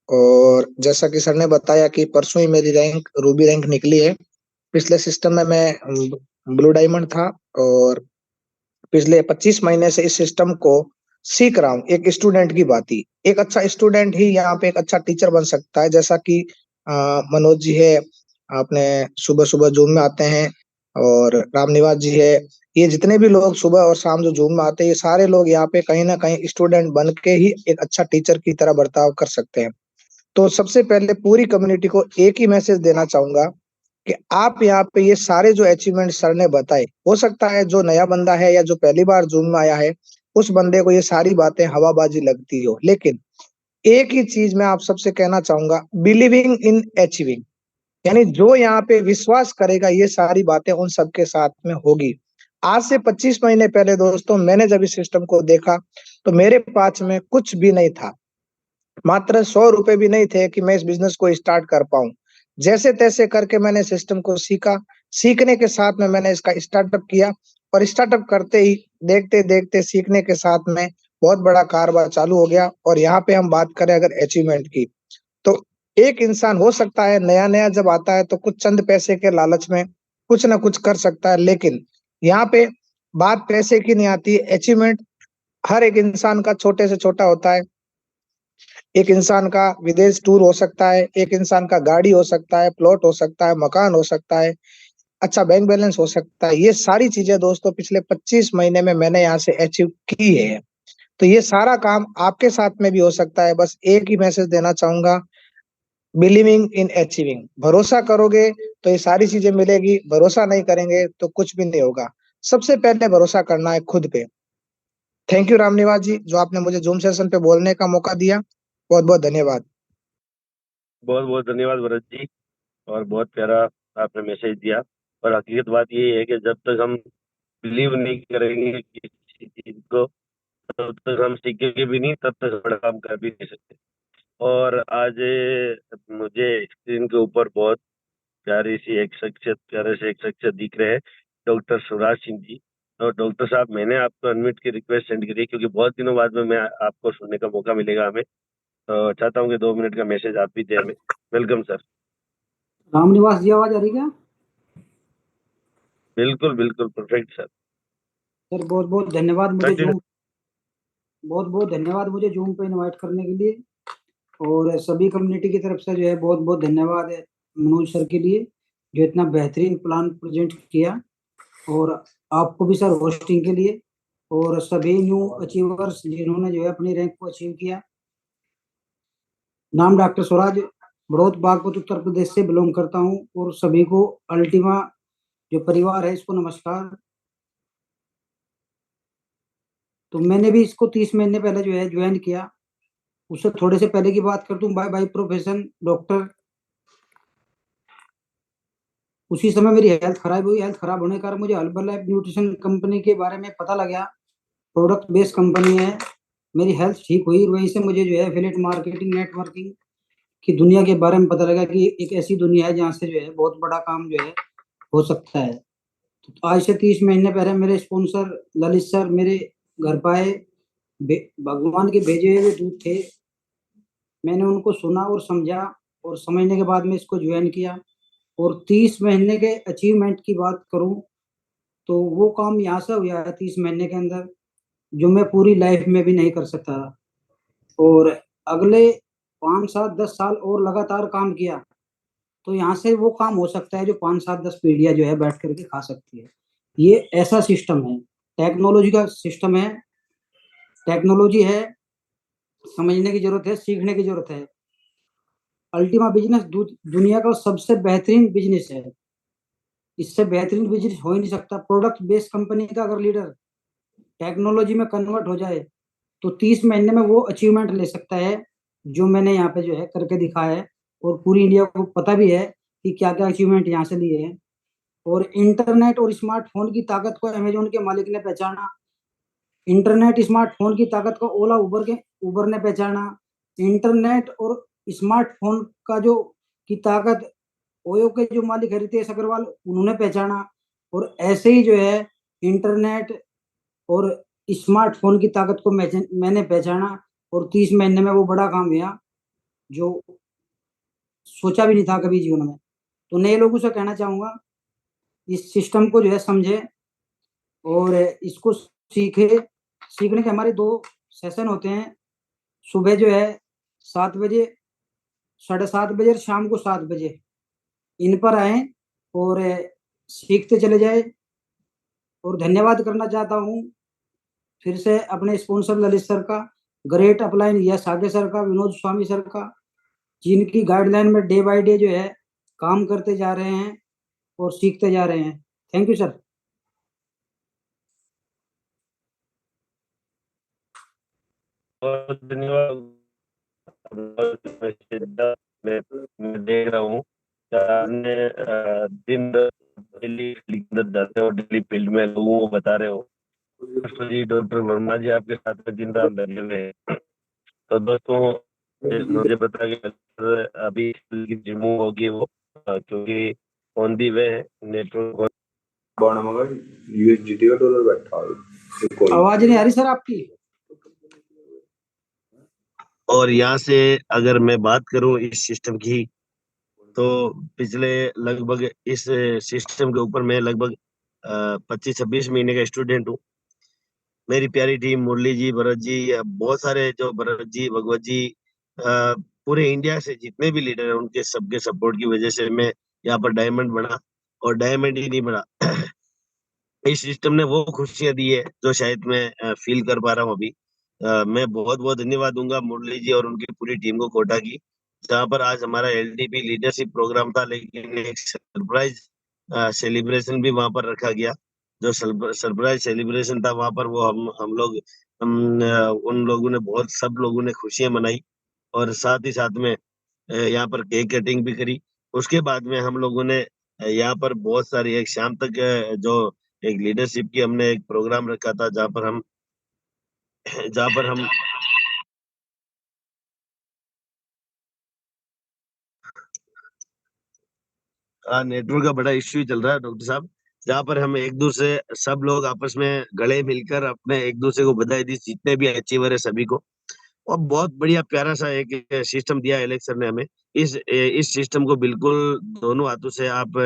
और जैसा कि सर ने बताया कि परसों ही मेरी रैंक रूबी रैंक निकली है। पिछले सिस्टम में मैं ब्लू डायमंड था, और पिछले 25 महीने से इस सिस्टम को सीख रहा हूँ। एक स्टूडेंट की बात ही, एक अच्छा स्टूडेंट ही यहाँ पे एक अच्छा टीचर बन सकता है। जैसा कि मनोज जी है, आपने सुबह सुबह जूम में आते हैं, और रामनिवास जी है। ये जितने भी लोग सुबह और शाम जो जूम में आते हैं, ये सारे लोग यहाँ पे कहीं ना कहीं स्टूडेंट बन के ही एक अच्छा टीचर की तरह बर्ताव कर सकते हैं। तो सबसे पहले पूरी कम्युनिटी को एक ही मैसेज देना चाहूंगा कि आप यहाँ पे ये सारे जो अचीवमेंट सर ने बताए, हो सकता है जो नया बंदा है या जो पहली बार जूम में आया है, उस बंदे को ये सारी बातें हवाबाजी लगती हो। लेकिन एक ही चीज मैं आप सबसे कहना चाहूंगा, बिलीविंग इन अचीविंग, यानी जो यहाँ पे विश्वास करेगा ये सारी बातें उन सबके साथ में होगी। आज से 25 महीने पहले दोस्तों, मैंने जब इस सिस्टम को देखा तो मेरे पास में कुछ भी नहीं था। मात्र 100 रुपए भी नहीं थे कि मैं इस बिजनेस को स्टार्ट कर पाऊं। जैसे तैसे करके मैंने सिस्टम को सीखा। सीखने के साथ में मैंने इसका स्टार्टअप किया, और स्टार्टअप करते ही देखते देखते सीखने के साथ में बहुत बड़ा कारोबार चालू हो गया। और यहाँ पे हम बात करें अगर अचीवमेंट की, तो एक इंसान हो सकता है नया नया जब आता है तो कुछ चंद पैसे के लालच में कुछ ना कुछ कर सकता है, लेकिन यहाँ पे बात पैसे की नहीं आती। अचीवमेंट हर एक इंसान का छोटे से छोटा होता है। एक इंसान का विदेश टूर हो सकता है, एक इंसान का गाड़ी हो सकता है, प्लॉट हो सकता है, मकान हो सकता है, अच्छा बैंक बैलेंस हो सकता है। ये सारी चीजें दोस्तों पिछले 25 महीने में मैंने यहाँ से अचीव की है। तो ये सारा काम आपके साथ में भी हो सकता है। बस एक ही मैसेज देना चाहूंगा, बिलीविंग इन अचीविंग। भरोसा करोगे तो ये सारी चीजें मिलेगी, भरोसा नहीं करेंगे तो कुछ भी नहीं होगा। सबसे पहले भरोसा करना है खुद पे। थैंक यू रामनिवास जी, जो आपने मुझे जूम सेशन पे बोलने का मौका दिया। बहुत बहुत धन्यवाद। बहुत बहुत धन्यवाद भरत जी, और बहुत प्यारा आपने मैसेज दिया। और हकीकत बात ये है कि जब तक हम बिलीव नहीं करेंगे किसी चीज को, तब तक हम सीखेंगे भी नहीं, तब तक हम बड़ा काम कर भी नहीं सकते। और आज मुझे स्क्रीन के ऊपर बहुत प्यारे से एक शख्सियत दिख रहे हैं, डॉक्टर शिवराज सिंह जी। और डॉक्टर साहब, मैंने आपको अनम्यूट की रिक्वेस्ट सेंड करी है, क्योंकि बहुत दिनों बाद में मैं आपको सुनने का मौका मिलेगा हमें। तो चाहता हूँ कि 2 मिनट का मैसेज आप भी दें हमें। Welcome sir. रामनिवास जी, आवाज आ रही क्या? बिल्कुल बिल्कुल परफेक्ट सर। सर बहुत बहुत धन्यवाद कंटिन्यू। मुझे जूम पे इनवाइट करने के लिए। और सभी कम्युनिटी की तरफ से जो है बहुत बहुत धन्यवाद है मनोज सर के लिए, जो इतना बेहतरीन प्लान प्रेजेंट किया। और आपको भी सर होस्टिंग के लिए, और सभी न्यू अचीवर्स जिन्होंने जो है अपनी रैंक को अचीव किया। नाम डॉक्टर स्वराज, बड़ौत बागपत उत्तर प्रदेश से बिलोंग करता हूँ। और सभी को अल्टीमा जो परिवार है इसको नमस्कार। तो मैंने भी इसको 30 महीने पहले जो है ज्वाइन किया। उससे थोड़े से पहले की बात कर दूं, बाय प्रोफेशन डॉक्टर। उसी समय मेरी हेल्थ खराब हुई। हेल्थ खराब होने के कारण मुझे हर्बल लाइफ न्यूट्रिशन कंपनी के बारे में पता लगा। प्रोडक्ट बेस्ड कंपनी है। मेरी हेल्थ ठीक हुई, वहीं से मुझे जो है एफिलिएट मार्केटिंग नेटवर्किंग की दुनिया के बारे में पता लगा कि एक ऐसी दुनिया है जहाँ से जो है बहुत बड़ा काम जो है हो सकता है। तो आज से 30 महीने पहले मेरे स्पॉन्सर ललित सर मेरे घर पाए। भगवान के भेजे हुए दूत थे। मैंने उनको सुना और समझा, और समझने के बाद में इसको ज्वाइन किया। और 30 महीने के अचीवमेंट की बात करूं तो वो काम यहाँ से हुआ है 30 महीने के अंदर, जो मैं पूरी लाइफ में भी नहीं कर सकता था। और अगले 5 7 10 साल और लगातार काम किया तो यहाँ से वो काम हो सकता है जो 5 7 10 पीढ़ियां जो है बैठ करके खा सकती है। ये ऐसा सिस्टम है, टेक्नोलॉजी का सिस्टम है, टेक्नोलॉजी है, समझने की जरूरत है, सीखने की जरूरत है। अल्टीमा बिजनेस दुनिया का सबसे बेहतरीन बिजनेस है, इससे बेहतरीन बिजनेस हो ही नहीं सकता। प्रोडक्ट बेस्ड कंपनी का अगर लीडर टेक्नोलॉजी में कन्वर्ट हो जाए तो 30 महीने में वो अचीवमेंट ले सकता है जो मैंने यहाँ पे जो है करके दिखाया है, और पूरी इंडिया को पता भी है कि क्या क्या अचीवमेंट यहाँ से लिए हैं। और इंटरनेट और स्मार्टफोन की ताकत को अमेजोन के मालिक ने पहचाना, इंटरनेट स्मार्टफोन की ताकत को ओला उबर ने पहचाना, इंटरनेट और स्मार्टफोन का जो की ताकत ओयो के जो मालिक है रितेश अग्रवाल उन्होंने पहचाना। और ऐसे ही जो है इंटरनेट और स्मार्टफोन की ताकत को मैंने पहचाना और 30 महीने में वो बड़ा काम हुआ जो सोचा भी नहीं था कभी जीवन में। तो नए लोगों से कहना चाहूंगा इस सिस्टम को जो है समझे और इसको सीखे। सीखने के हमारे 2 सेशन होते हैं, सुबह जो है 7 बजे, 7:30 बजे और शाम को 7 बजे। इन पर आए और सीखते चले जाए। और धन्यवाद करना चाहता हूँ फिर से अपने स्पॉन्सर ललित सर का, ग्रेट अपलाइन यस आगे सर का, विनोद स्वामी सर का, जिनकी गाइडलाइन में डे बाय डे जो है काम करते जा रहे हैं और सीखते जा रहे हैं। Thank you sir. बहुत धन्यवाद। मैं देख रहा हूँ आपने दिन डेली अंदर जाते हो, डेली फील्ड में लोगों को बता रहे हो। जी डॉक्टर वर्मा जी आपके साथ में दिन रात लगे हुए हैं। तो दोस्तों मुझे पता कि अभी रिमूव होगी वो, क्योंकि ऑन दी वे है नेटवर्क। बॉन्ड मगर यूएसडीटी का डॉलर बैठा है। आवाज नहीं आ रही सर आपकी। और यहाँ से अगर मैं बात करूं इस सिस्टम की, तो पिछले लगभग इस सिस्टम के ऊपर मैं लगभग 25-26 महीने का स्टूडेंट हूँ। मेरी प्यारी टीम मुरली जी, भरत जी, बहुत सारे जो भरत जी, भगवत जी, पूरे इंडिया से जितने भी लीडर हैं उनके सबके सपोर्ट की वजह से मैं यहाँ पर डायमंड बना। और डायमंड ही नहीं बना इस सिस्टम ने वो खुशियां दी है जो शायद मैं फील कर पा रहा हूँ अभी। मैं बहुत बहुत धन्यवाद दूंगा मुरली जी और उनकी पूरी टीम को, कोटा की, जहाँ पर आज हमारा एलडीपी लीडरशिप प्रोग्राम था, लेकिन एक सरप्राइज सेलिब्रेशन भी वहां पर रखा गया। जो सरप्राइज सेलिब्रेशन था वहां पर वो उन लोगों ने बहुत, सब लोगों ने खुशियां मनाई। और साथ ही साथ में यहाँ पर केक कटिंग भी करी। उसके बाद में हम लोगों ने यहाँ पर बहुत सारी एक शाम तक जो एक लीडरशिप की हमने एक प्रोग्राम रखा था, जहाँ पर हम नेटवर्क का बड़ा इश्यू चल रहा है डॉक्टर साहब, जहाँ पर हम एक दूसरे सब लोग आपस में गले मिलकर अपने एक दूसरे को बधाई दी, जितने भी अचीवर है सभी को। और बहुत बढ़िया प्यारा सा एक सिस्टम दिया एलेक्स सर ने हमें। इस सिस्टम को बिल्कुल दोनों हाथों से आप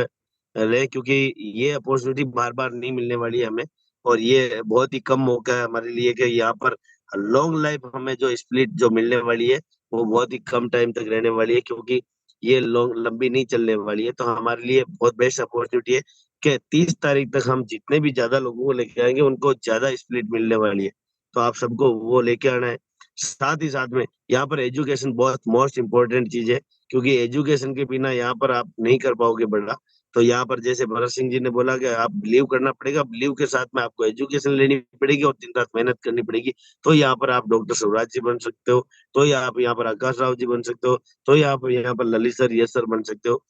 लें, क्योंकि ये अपॉर्चुनिटी बार बार नहीं मिलने वाली है हमें। और ये बहुत ही कम मौका है हमारे लिए कि यहाँ पर लॉन्ग लाइफ हमें जो स्प्लिट जो मिलने वाली है वो बहुत ही कम टाइम तक रहने वाली है, क्योंकि ये लॉन्ग लंबी नहीं चलने वाली है। तो हमारे लिए बहुत बेस्ट अपॉर्चुनिटी है कि 30 तारीख तक हम जितने भी ज्यादा लोगों को लेके आएंगे उनको ज्यादा स्प्लिट मिलने वाली है। तो आप सबको वो लेके आना है। साथ ही साथ में यहाँ पर एजुकेशन बहुत मोस्ट इम्पोर्टेंट चीज है, क्योंकि एजुकेशन के बिना यहाँ पर आप नहीं कर पाओगे बड़ा। तो यहाँ पर जैसे भरत सिंह जी ने बोला कि आप बिलीव करना पड़ेगा, बिलीव के साथ में आपको एजुकेशन लेनी पड़ेगी और दिन रात मेहनत करनी पड़ेगी। तो यहाँ पर आप डॉक्टर शिवराज जी बन सकते हो, तो या आप यहाँ पर आकाश राव जी बन सकते हो, तो या आप यहाँ पर ललित सर, यश सर बन सकते हो।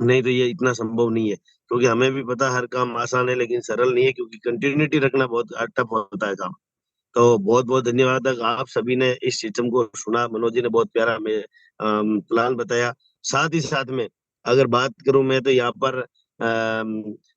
नहीं तो ये इतना संभव नहीं है, क्योंकि हमें भी पता है हर काम आसान है लेकिन सरल नहीं है, क्योंकि कंटिन्यूटी रखना बहुत टफ होता है काम। तो बहुत बहुत धन्यवाद आप सभी ने इस सिस्टम को सुना। मनोज जी ने बहुत प्यारा हमें प्लान बताया। साथ ही साथ में अगर बात करूं मैं, तो यहाँ पर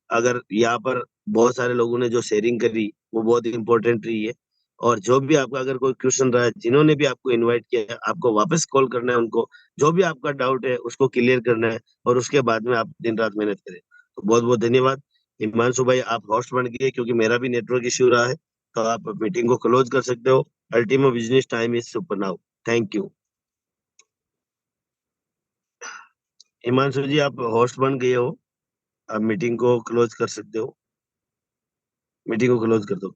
अगर यहाँ पर बहुत सारे लोगों ने जो शेयरिंग करी वो बहुत इंपॉर्टेंट रही है। और जो भी आपका अगर कोई क्वेश्चन रहा है, जिन्होंने भी आपको इनवाइट किया है, आपको वापस कॉल करना है उनको, जो भी आपका डाउट है उसको क्लियर करना है, और उसके बाद में आप दिन रात मेहनत करें। तो बहुत बहुत धन्यवाद। हिमांशु भाई आप होस्ट बन गए, क्योंकि मेरा भी नेटवर्क इश्यू रहा है। तो आप मीटिंग को क्लोज कर सकते हो। Ultimate business time is super now. Thank you. Himanshu ji, आप होस्ट बन गए हो, आप मीटिंग को क्लोज कर सकते हो, मीटिंग को क्लोज कर दो।